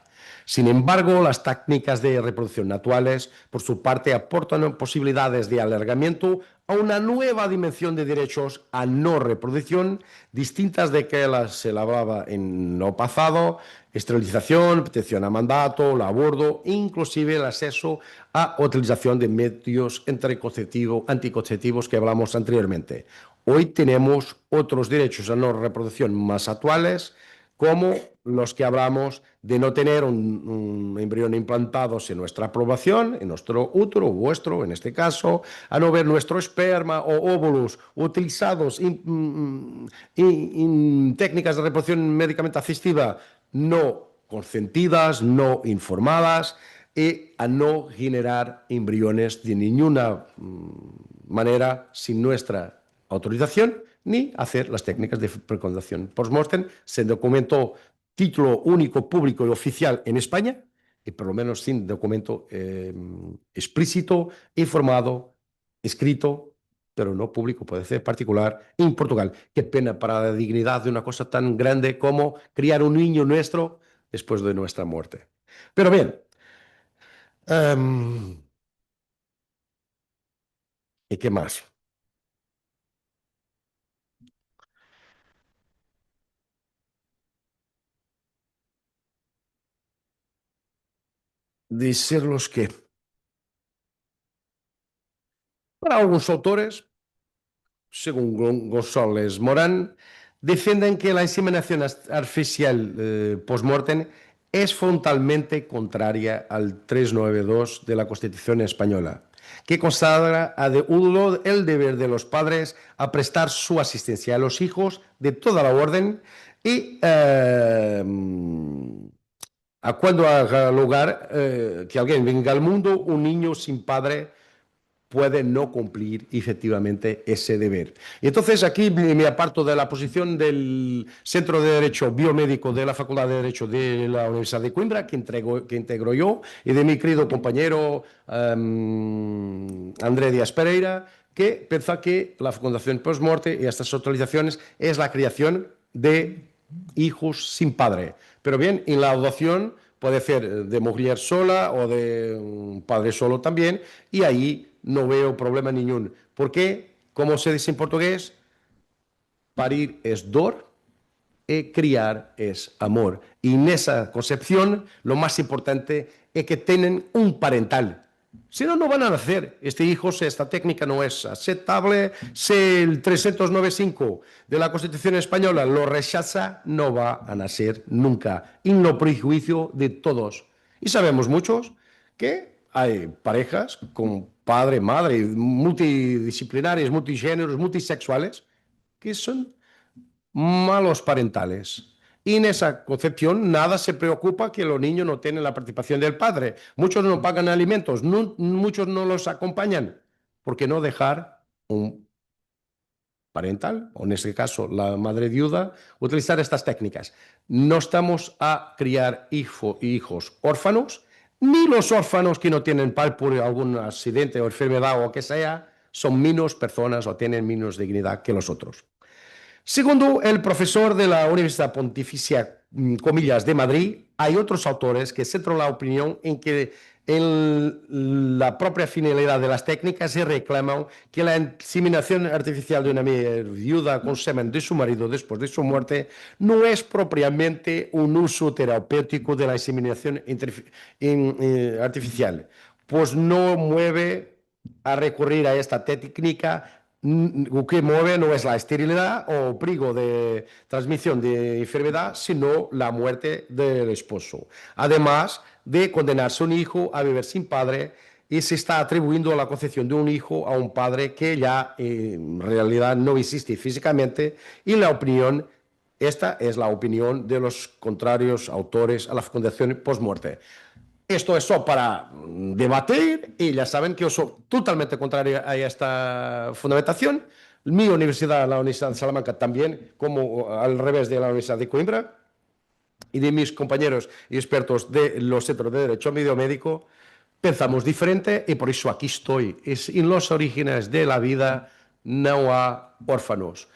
Sin embargo, las técnicas de reproducción actuales, por su parte, aportan posibilidades de alargamiento a una nueva dimensión de derechos a no reproducción, distintas de que las se hablaba en lo pasado: esterilización, protección a mandato, el aborto, inclusive el acceso a utilización de medios anticonceptivos que hablamos anteriormente. Hoy tenemos otros derechos a no reproducción más actuales, como los que hablamos de no tener un embrión implantados en nuestra población, en nuestro útero, vuestro en este caso, a no ver nuestro esperma o óvulos utilizados en técnicas de reproducción médicamente asistida no consentidas, no informadas, y a no generar embriones de ninguna manera sin nuestra autorización, ni hacer las técnicas de fecundación post-mortem. Se documentó título único, público y oficial en España, y por lo menos sin documento explícito, informado, escrito, pero no público, puede ser particular, en Portugal. Qué pena para la dignidad de una cosa tan grande como criar un niño nuestro después de nuestra muerte. Pero bien, ¿y qué más? Decirlos que para algunos autores, según González Morán, defienden que la inseminación artificial post-mortem es frontalmente contraria al 392 de la Constitución española, que consagra el deber de los padres a prestar su asistencia a los hijos de toda la orden y a cuando haga lugar que alguien venga al mundo, un niño sin padre puede no cumplir efectivamente ese deber. Y entonces aquí me aparto de la posición del Centro de Derecho Biomédico de la Facultad de Derecho de la Universidad de Coimbra, que integro yo, y de mi querido compañero André Díaz Pereira, que piensa que la fecundación post-morte y estas autorizaciones es la creación de hijos sin padre. Pero bien, en la adopción puede ser de mujer sola o de un padre solo también, y ahí no veo problema ningún. Porque, como se dice en portugués, parir es dor y criar es amor. Y en esa concepción, lo más importante es que tienen un parental. Si no, no van a nacer. Este hijo, si esta técnica no es aceptable, si el 395 de la Constitución española lo rechaza, no va a nacer nunca. En lo prejuicio de todos. Y sabemos muchos que hay parejas con padre, madre, multidisciplinarias, multigéneros, multisexuales, que son malos parentales. Y en esa concepción nada se preocupa que los niños no tienen la participación del padre. Muchos no pagan alimentos, muchos no los acompañan. ¿Por qué no dejar un parental, o en este caso la madre viuda, utilizar estas técnicas. No estamos a criar hijos órfanos, ni los órfanos que no tienen padre por algún accidente o enfermedad o que sea, son menos personas o tienen menos dignidad que los otros. Segundo el profesor de la Universidad Pontificia, comillas, de Madrid, hay otros autores que centran la opinión en que en la propia finalidad de las técnicas se reclaman que la inseminación artificial de una mujer viuda con semen de su marido después de su muerte no es propiamente un uso terapéutico de la inseminación artificial, pues no mueve a recurrir a esta técnica. Lo que mueve no es la esterilidad o prigo de transmisión de enfermedad, sino la muerte del esposo. Además de condenarse a un hijo a vivir sin padre, y se está atribuyendo la concepción de un hijo a un padre que ya en realidad no existe físicamente, y esta es la opinión de los contrarios autores a la fecundación post-muerte. Esto es solo para debatir y ya saben que yo soy totalmente contrario a esta fundamentación. Mi universidad, la Universidad de Salamanca, también, como al revés de la Universidad de Coimbra y de mis compañeros y expertos de los centros de Derecho Médico, pensamos diferente y por eso aquí estoy. En los orígenes de la vida no hay órfanos.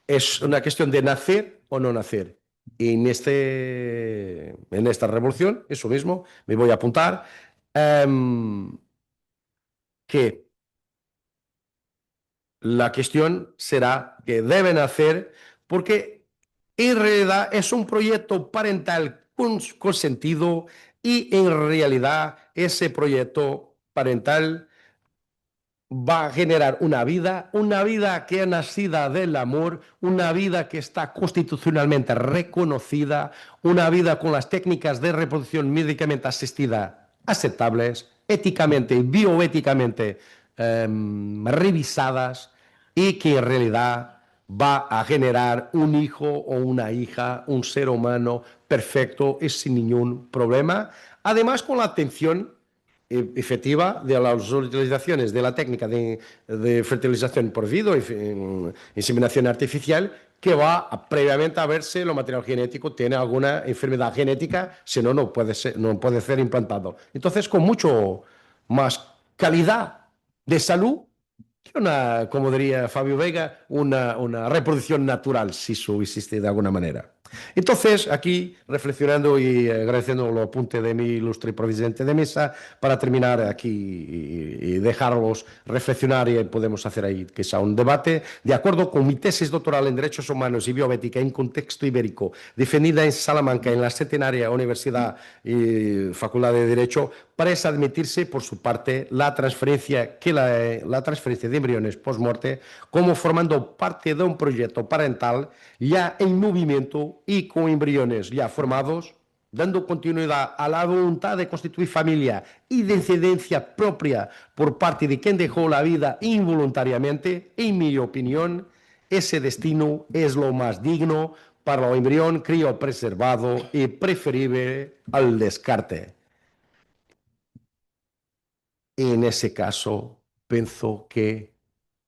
Es una cuestión de nacer o no nacer. Y en esta revolución, eso mismo, me voy a apuntar, que la cuestión será que deben hacer, porque en realidad es un proyecto parental consentido y en realidad ese proyecto parental va a generar una vida que es nacida del amor, una vida que está constitucionalmente reconocida, una vida con las técnicas de reproducción médicamente asistida aceptables, éticamente y bioéticamente revisadas, y que en realidad va a generar un hijo o una hija, un ser humano perfecto y sin ningún problema. Además, con la atención efectiva de las utilizaciones de la técnica de fertilización por vivo y inseminación artificial, que va previamente a ver si el material genético tiene alguna enfermedad genética, si no, no puede ser implantado. Entonces, con mucho más calidad de salud que como diría Fabio Vega, una reproducción natural, si eso existe de alguna manera. Entonces, aquí, reflexionando y agradeciendo los apuntes de mi ilustre presidente de mesa, para terminar aquí y dejarlos reflexionar, y podemos hacer ahí quizá un debate, de acuerdo con mi tesis doctoral en Derechos Humanos y Bioética en contexto ibérico, defendida en Salamanca, en la centenaria Universidad y Facultad de Derecho, parece admitirse, por su parte, la transferencia de embriones post-muerte como formando parte de un proyecto parental ya en movimiento y con embriones ya formados, dando continuidad a la voluntad de constituir familia y de incidencia propia por parte de quien dejó la vida involuntariamente. En mi opinión, ese destino es lo más digno para el embrión criopreservado y preferible al descarte. En ese caso, pienso que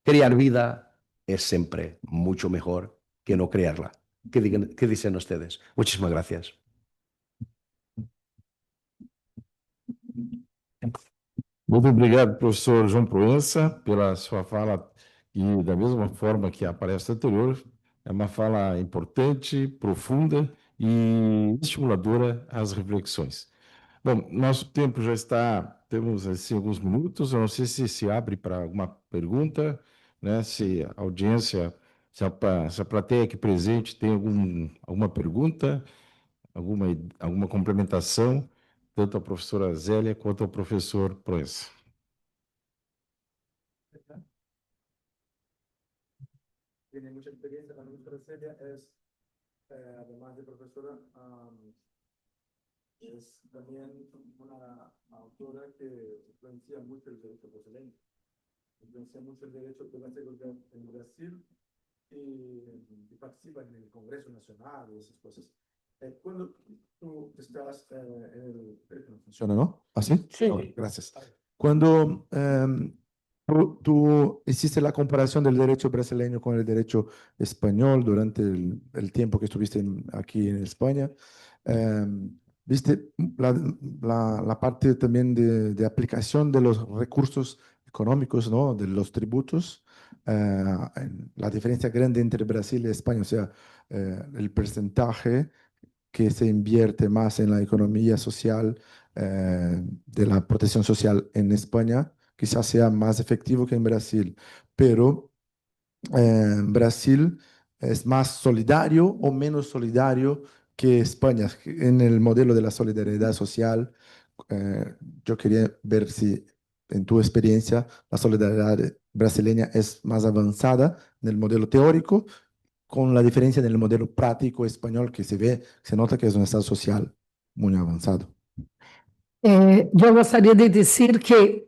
crear vida es siempre mucho mejor que no crearla. ¿Qué dicen ustedes? Muchísimas gracias. Muito obrigado, professor João Proença, pela sua fala, e da mesma forma que a palestra anterior, é uma fala importante, profunda e estimuladora às reflexões. Bom, nosso tempo já está, temos assim alguns minutos, eu não sei se abre para alguma pergunta, né? Se a audiência, se a plateia aqui presente tem alguma pergunta, alguma complementação, tanto a professora Zélia quanto ao professor Proença. Tiene mucha experiencia, la profesora Celia es, además de profesora, es también una autora que influencia mucho el derecho brasileño, influencia mucho el derecho que va a ser en Brasil y participa en el Congreso Nacional y esas cosas. Cuando tú estás en el... ¿Funciona, no? ¿Ah, sí? Sí. Bueno, gracias. Cuando hiciste la comparación del derecho brasileño con el derecho español durante el tiempo que estuviste aquí en España. ¿Viste la parte también de aplicación de los recursos económicos, ¿no? De los tributos? La diferencia grande entre Brasil y España, o sea, el porcentaje que se invierte más en la economía social, de la protección social en España, quizás sea más efectivo que en Brasil, pero Brasil es más solidario o menos solidario que España en el modelo de la solidaridad social. Yo quería ver si en tu experiencia la solidaridad brasileña es más avanzada en el modelo teórico, con la diferencia en el modelo práctico español que se nota que es un estado social muy avanzado. Yo gostaria de dizer que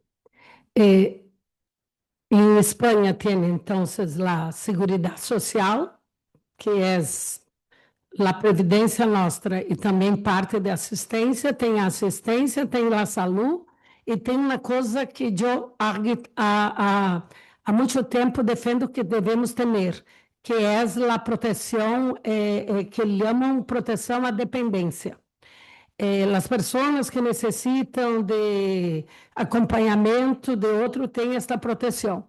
em Espanha tem, então, a Seguridade Social, que é a Previdência Nostra e também parte da assistência, tem a assistência, tem a saúde, e tem uma coisa que eu há muito tempo defendo que devemos ter, que é a proteção, que chamam proteção à dependência. As pessoas que necessitam de acompanhamento de outro têm esta proteção.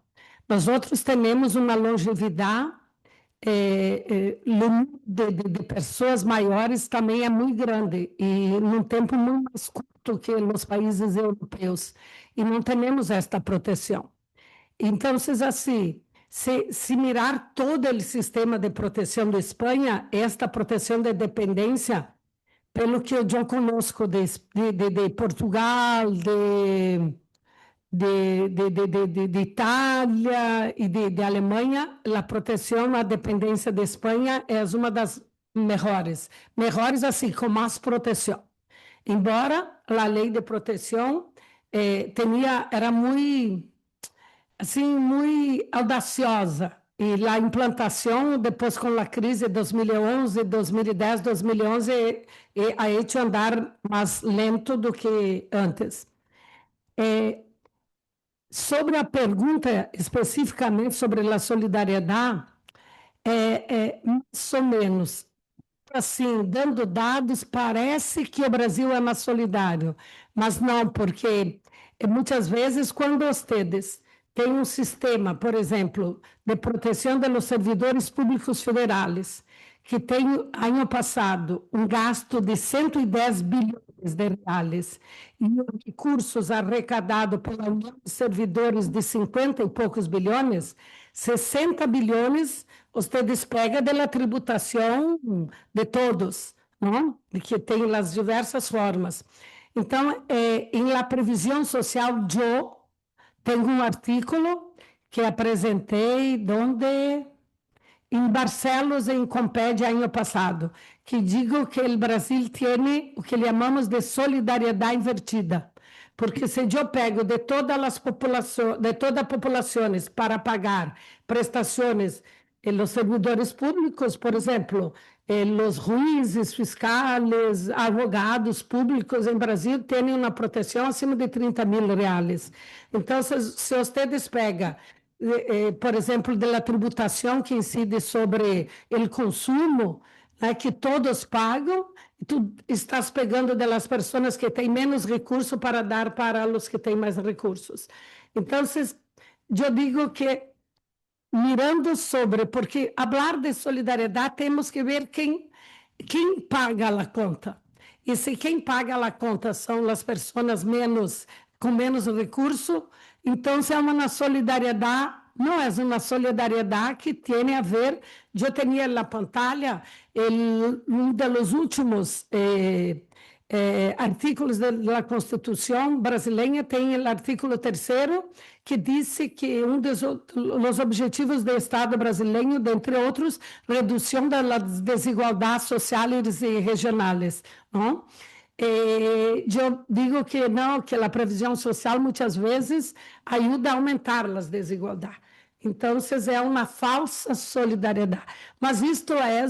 Nós outros temos uma longevidade, de pessoas maiores também é muito grande e num tempo muito mais curto que nos países europeus, e não temos esta proteção. Então, assim, se mirar todo o sistema de proteção da Espanha, esta proteção de dependência, pelo que eu já conosco de Portugal, de Itália e de Alemanha, a proteção à dependência de Espanha é uma das melhores, assim, com mais proteção. Embora a lei de proteção era muito, assim, muito audaciosa, e a implantação, depois com a crise de 2011, 2010, 2011, ha hecho andar mais lento do que antes. Sobre a pergunta especificamente sobre a solidariedade, mais ou menos, assim, dando dados, parece que o Brasil é mais solidário, mas não, porque muitas vezes, quando vocês têm um sistema, por exemplo, de proteção dos servidores públicos federais, que tem, ano passado, um gasto de 110 bilhões de reais e recursos arrecadados pela União de Servidores de 50 e poucos bilhões, 60 bilhões vocês pegam da tributação de todos, não? Que tem as diversas formas. Então, em la previsão social, eu tenho um artículo que apresentei em Barcelos, em Compédia, ano passado, que digo que o Brasil tem o que chamamos de solidariedade invertida, porque se eu pego de todas as populações, de todas as populações para pagar prestações em los servidores públicos, por exemplo, os juízes, fiscais, advogados públicos em Brasil têm uma proteção acima de 30 mil reais. Então, se vocês pegam, por exemplo, da tributação que incide sobre o consumo, que todos pagam, tu estás pegando das pessoas que têm menos recursos para dar para os que têm mais recursos. Então, eu digo que, mirando sobre, porque falar de solidariedade, temos que ver quem paga a conta. E se quem paga a conta são as pessoas com menos recurso, então é uma solidariedade, não é uma solidariedade que tem a ver. Eu tinha na pantalla um dos últimos artículos da Constituição brasileira, tem o artículo 3º, que diz que dos objetivos do Estado brasileiro, dentre outros, redução das desigualdades sociais e regionais, não? Eu digo que não, que a previsão social muitas vezes ajuda a aumentar as desigualdades. Então, é uma falsa solidariedade. Mas isto é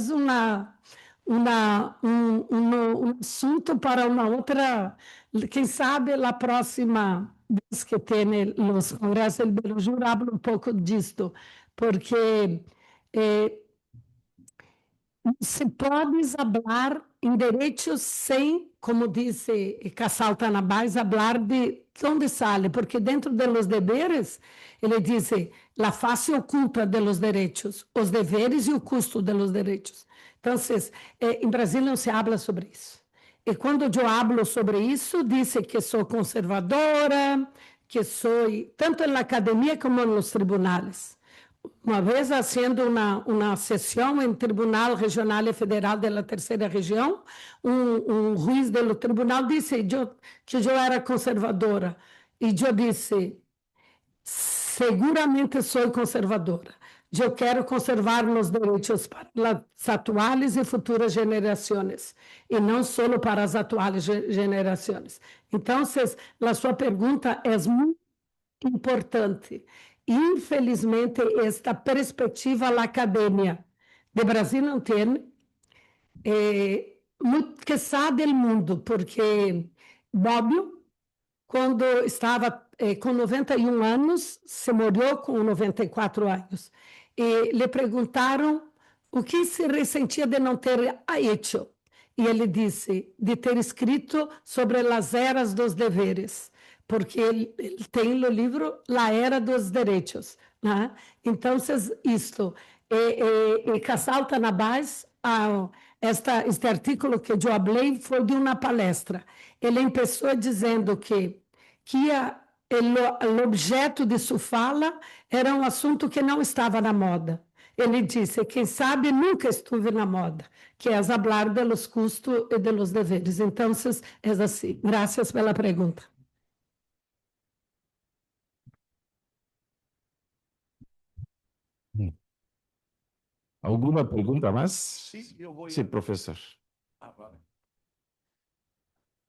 um assunto para uma outra, quem sabe, a próxima vez que tem os congressos del Belujur, hablo um pouco disto, porque se pode falar em direitos sem, como disse Casal Tanabás, falar de onde sale, porque dentro de los deberes, ele diz a face oculta de los direitos, os deveres e o custo de los direitos. Então, em Brasil não se habla sobre isso. E quando eu hablo sobre isso, disse que sou conservadora, que sou, tanto na academia como nos tribunais. Uma vez fazendo uma sessão em Tribunal Regional e Federal da Terceira Região, juiz do tribunal disse que eu era conservadora. E eu disse, seguramente sou conservadora. Eu quero conservar os direitos para as atuais e futuras gerações, e não só para as atuais gerações. Então, a sua pergunta é muito importante. Infelizmente, esta perspectiva na academia de Brasil não tem, muito que sabe do mundo, porque Bobbio, quando estava com 91 anos, se morreu com 94 anos. E lhe perguntaram o que se ressentia de não ter hecho. E ele disse de ter escrito sobre as eras dos deveres, porque ele tem no livro La Era dos Direitos. Né? Então, isto. Casal Tanabás, este artigo que eu falei foi de uma palestra. Ele começou dizendo que o objeto de sua fala era um assunto que não estava na moda. Ele disse, quem sabe nunca estuve na moda, que é falar de los custos e de los deveres. Então, é assim. Graças pela pergunta. ¿Alguna pregunta más? Sí, yo voy Sí, a... profesor. Vale.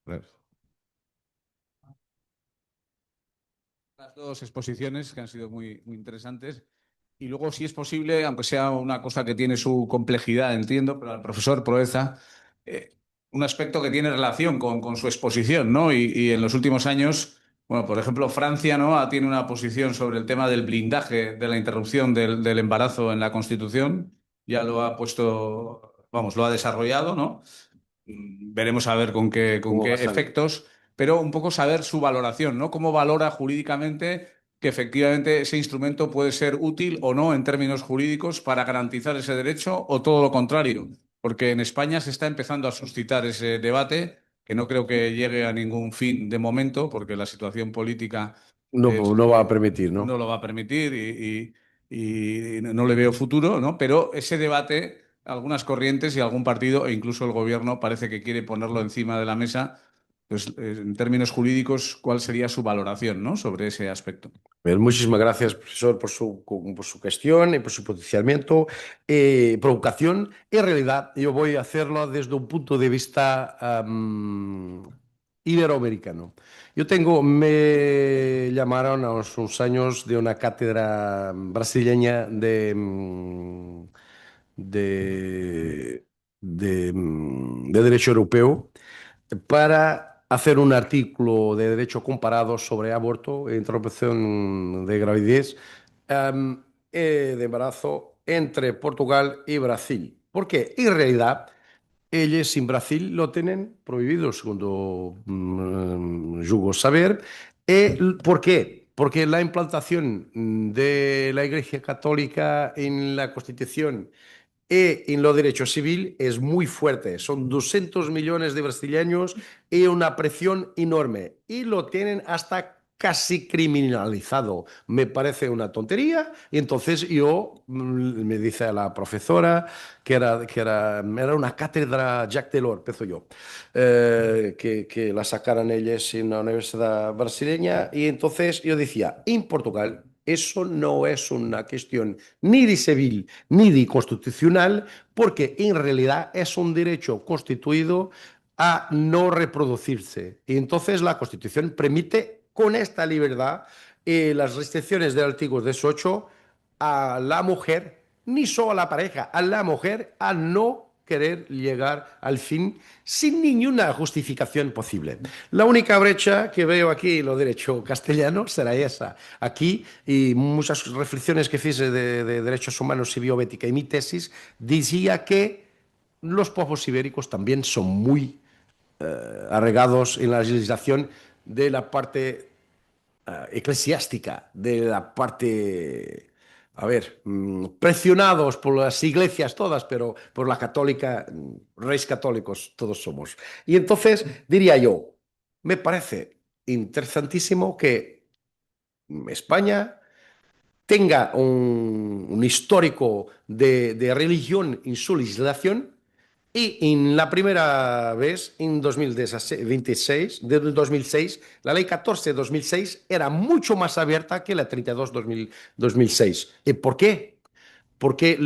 Claro. Las dos exposiciones que han sido muy, muy interesantes. Y luego, si es posible, aunque sea una cosa que tiene su complejidad, entiendo, pero al profesor Proeza, un aspecto que tiene relación con su exposición, ¿no? Y en los últimos años, bueno, por ejemplo, Francia, ¿no? Tiene una posición sobre el tema del blindaje, de la interrupción del embarazo en la Constitución. Ya lo ha puesto, vamos, lo ha desarrollado, ¿no? Veremos a ver con qué efectos, pero un poco saber su valoración, ¿no? Cómo valora jurídicamente que efectivamente ese instrumento puede ser útil o no en términos jurídicos para garantizar ese derecho o todo lo contrario, porque en España se está empezando a suscitar ese debate que no creo que llegue a ningún fin de momento, porque la situación política no va a permitir, ¿no? No lo va a permitir y no le veo futuro, ¿no? Pero ese debate, algunas corrientes y algún partido e incluso el gobierno parece que quiere ponerlo encima de la mesa. Pues, en términos jurídicos, ¿cuál sería su valoración, ¿no? sobre ese aspecto? Pues muchísimas gracias, profesor, por su cuestión y por su posicionamiento, provocación. En realidad, yo voy a hacerlo desde un punto de vista iberoamericano. Me llamaron a unos años de una cátedra brasileña de derecho europeo para hacer un artículo de derecho comparado sobre aborto e interrupción de gravidez de embarazo entre Portugal y Brasil. Porque en realidad ellos en Brasil lo tienen prohibido, segundo julgo saber. ¿Por qué? Porque la implantación de la Iglesia Católica en la Constitución y en lo derecho civil es muy fuerte. Son 200 millones de brasileños y una presión enorme. Y lo tienen hasta casi criminalizado. Me parece una tontería. Y entonces me dice la profesora, que era una cátedra Jacques Delors, empezó yo, que la sacaran ellos en la universidad brasileña. Y entonces yo decía, en Portugal eso no es una cuestión ni de civil ni de constitucional, porque en realidad es un derecho constituido a no reproducirse. Y entonces la Constitución permite con esta libertad las restricciones del artículo 18 a la mujer, ni solo a la pareja, a la mujer a no querer llegar al fin sin ninguna justificación posible. La única brecha que veo aquí en lo derecho castellano será esa. Aquí, y muchas reflexiones que hice de derechos humanos y bioética y mi tesis, decía que los povos ibéricos también son muy arraigados en la legislación de la parte eclesiástica, de la parte, a ver, presionados por las iglesias todas, pero por la católica, reyes católicos todos somos. Y entonces diría yo, me parece interesantísimo que España tenga un histórico de religión en su legislación y en la primera vez, en 2026, de 2006, la ley 14 de 2006 era mucho más abierta que la 32 de 2006. ¿Y por qué? Porque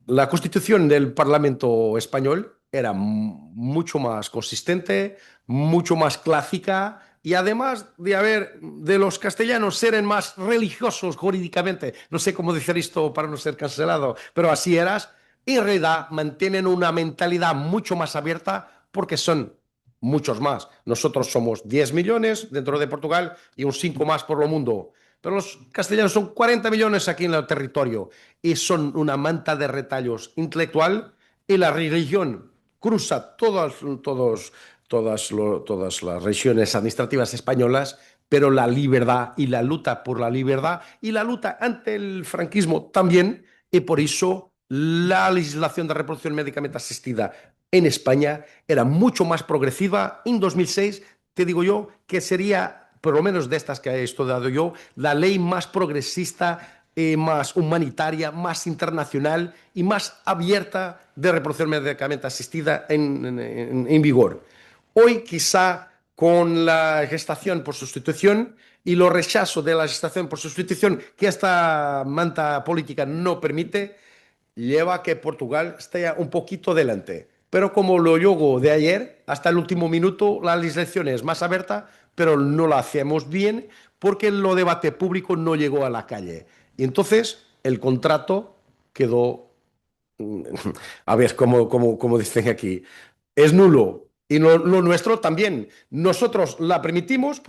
la Constitución del Parlamento español era mucho más consistente, mucho más clásica y además de los castellanos serem más religiosos jurídicamente, no sé cómo decir esto para no ser cancelado, pero así eras, en realidad mantienen una mentalidad mucho más abierta porque son muchos más. Nosotros somos 10 millones dentro de Portugal y un 5 más por lo mundo. Pero los castellanos son 40 millones aquí en el territorio y son una manta de retallos intelectual y la religión cruza todas las regiones administrativas españolas, pero la libertad y la lucha por la libertad y la lucha ante el franquismo también, y por eso la legislación de reproducción médicamente asistida en España era mucho más progresiva. En 2006, te digo yo, que sería, por lo menos de estas que he estudiado yo, la ley más progresista, más humanitaria, más internacional y más abierta de reproducción médicamente asistida en vigor. Hoy quizá con la gestación por sustitución y lo rechazo de la gestación por sustitución que esta manta política no permite, lleva a que Portugal esté un poquito delante. Pero como lo yogo de ayer, hasta el último minuto la legislación es más abierta, pero no la hacemos bien porque el debate público no llegó a la calle. Y entonces el contrato quedó, a ver, como dicen aquí, es nulo. Y lo nuestro también. Nosotros la permitimos,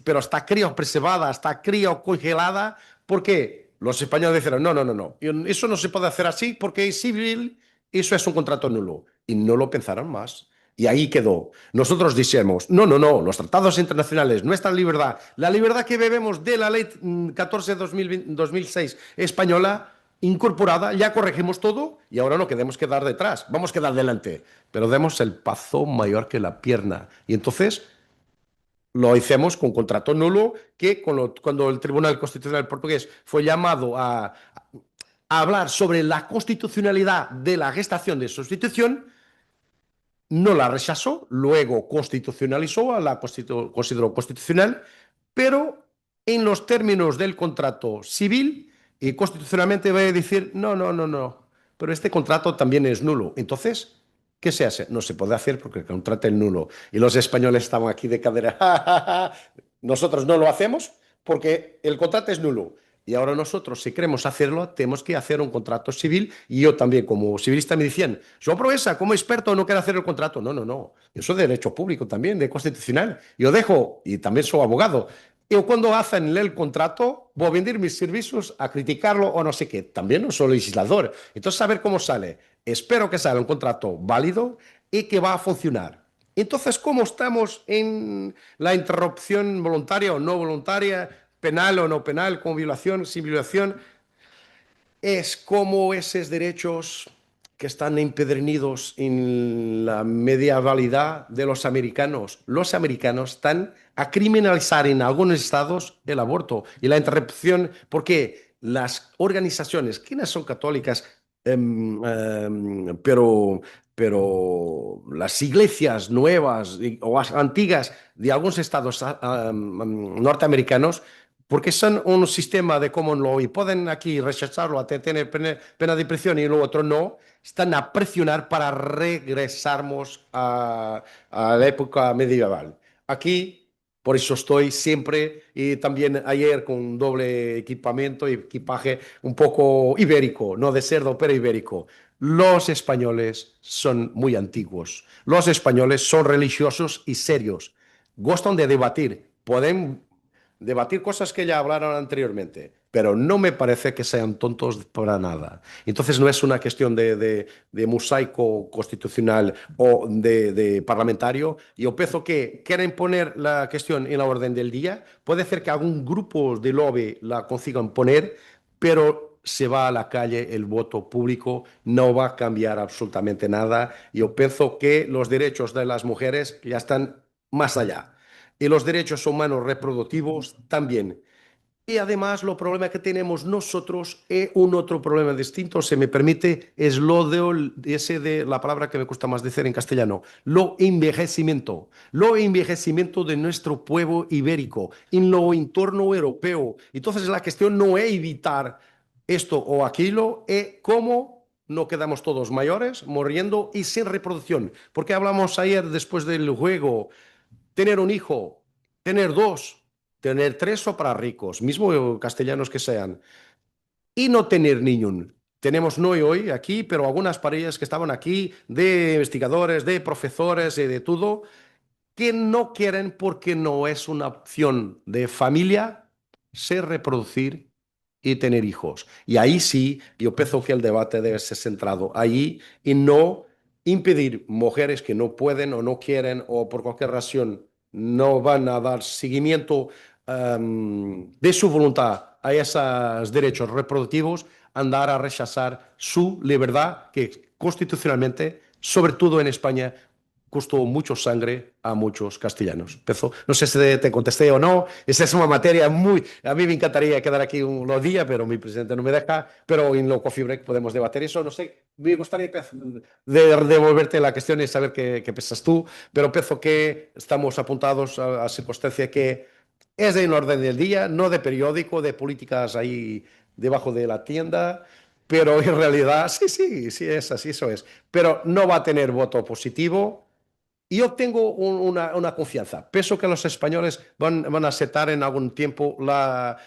pero está criopreservada, está criocongelada, porque los españoles dijeron, no, no, no, no, eso no se puede hacer así porque es civil, eso es un contrato nulo. Y no lo pensaron más. Y ahí quedó. Nosotros dijimos, no, no, no, los tratados internacionales, nuestra libertad, la libertad que bebemos de la ley 14 de 2006 española, incorporada, ya corregimos todo y ahora no queremos quedar detrás, vamos a quedar delante, pero demos el paso mayor que la pierna. Y entonces lo hicimos con contrato nulo que cuando el Tribunal Constitucional portugués fue llamado a hablar sobre la constitucionalidad de la gestación de sustitución, no la rechazó, luego constitucionalizó, la consideró constitucional, pero en los términos del contrato civil y constitucionalmente va a decir, no, no, no, no, pero este contrato también es nulo. Entonces, ¿qué se hace? No se puede hacer porque el contrato es nulo. Y los españoles estaban aquí de cadera, ¡ja, ja, ja! Nosotros no lo hacemos porque el contrato es nulo. Y ahora nosotros, si queremos hacerlo, tenemos que hacer un contrato civil. Y yo también, como civilista, me decían, yo Proesa, como experto, no quiero hacer el contrato. No, no, no. Yo soy de derecho público también, de constitucional. Yo dejo, y también soy abogado. Yo cuando hacen el contrato, voy a vender mis servicios a criticarlo o no sé qué. También no soy legislador. Entonces, a ver cómo sale. Espero que salga un contrato válido y que va a funcionar. Entonces, ¿cómo estamos en la interrupción voluntaria o no voluntaria? Penal o no penal, con violación, sin violación, es como esos derechos que están empedernidos en la medievalidad de los americanos. Los americanos están a criminalizar en algunos estados el aborto y la interrupción, porque las organizaciones, que no son católicas, pero las iglesias nuevas o antiguas de algunos estados norteamericanos, porque son un sistema de common law y pueden aquí rechazarlo, a tener pena de prisión y lo otro no, están a presionar para regresarnos a la época medieval. Aquí Por eso estoy siempre y también ayer con doble equipamiento y equipaje un poco ibérico, no de cerdo, pero ibérico. Los españoles son muy antiguos. Los españoles son religiosos y serios. Gustan de debatir. Pueden debatir cosas que ya hablaron anteriormente, pero no me parece que sean tontos para nada. Entonces no es una cuestión de mosaico constitucional o de parlamentario. Yo pienso que quieren poner la cuestión en la orden del día. Puede ser que algún grupo de lobby la consigan poner, pero se va a la calle el voto público, no va a cambiar absolutamente nada. Yo pienso que los derechos de las mujeres ya están más allá y los derechos humanos reproductivos también. Y además, lo problema que tenemos nosotros es un otro problema distinto, se me permite, es lo de la palabra que me cuesta más decir en castellano, lo envejecimiento. Lo envejecimiento de nuestro pueblo ibérico en lo entorno europeo. Entonces, la cuestión no es evitar esto o aquello, es cómo no quedamos todos mayores, muriendo y sin reproducción. Porque hablamos ayer, después del juego, tener un hijo, tener dos, tener tres o para ricos, mismo castellanos que sean, y no tener niños. Tenemos no hoy aquí, pero algunas parejas que estaban aquí, de investigadores, de profesores y de todo, que no quieren porque no es una opción de familia ser reproducir y tener hijos. Y ahí sí, yo pienso que el debate debe ser centrado ahí y no impedir mujeres que no pueden o no quieren o por cualquier razón no van a dar seguimiento de su voluntad a esos derechos reproductivos, andar a rechazar su libertad que constitucionalmente, sobre todo en España, costó mucho sangre a muchos castellanos. No sé si te contesté o no, esa es una materia muy... A mí me encantaría quedar aquí unos días, pero mi presidente no me deja, pero en lo Coffee Break podemos debatir eso, no sé, me gustaría devolverte la cuestión y saber qué piensas tú, pero pienso que estamos apuntados a circunstancia que es de en orden del día, no de periódico, de políticas ahí debajo de la tienda, pero en realidad, sí, es así, eso es. Pero no va a tener voto positivo. Y yo tengo una confianza. Pienso que los españoles van a aceptar en algún tiempo la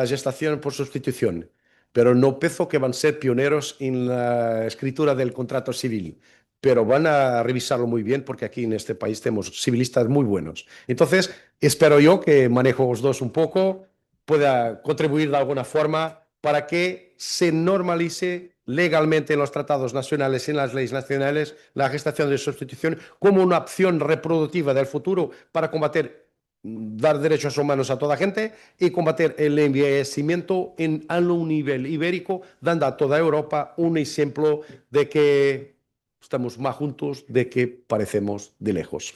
gestación por sustitución, pero no pienso que van a ser pioneros en la escritura del contrato civil, pero van a revisarlo muy bien porque aquí en este país tenemos civilistas muy buenos. Entonces, espero yo que manejo los dos un poco, pueda contribuir de alguna forma para que se normalice legalmente en los tratados nacionales y en las leyes nacionales la gestación de sustitución como una opción reproductiva del futuro para combatir, dar derechos humanos a toda gente y combatir el envejecimiento a un nivel ibérico, dando a toda Europa un ejemplo de que estamos más juntos de que parecemos de lejos.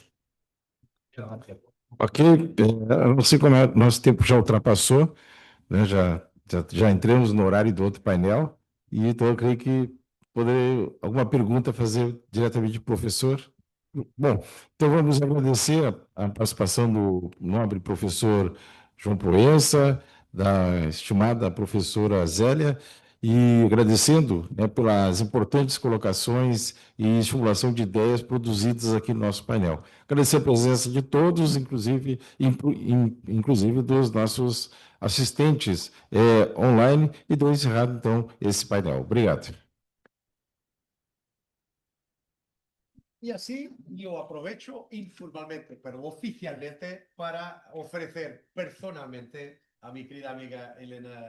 Ok, não sei como nosso tempo já ultrapassou, né? Já entramos no horário do outro painel, e então eu creio que poderia alguma pergunta fazer diretamente do professor. Bom, então vamos agradecer a participação do nobre professor João Proença, da estimada professora Zélia, e agradecendo, né, pelas importantes colocações e estimulação de ideias produzidas aqui no nosso painel. Agradecer a presença de todos, inclusive dos nossos assistentes online, e dou encerrado, então, esse painel. Obrigado. Y así yo aprovecho informalmente, pero oficialmente, para ofrecer personalmente a mi querida amiga Elena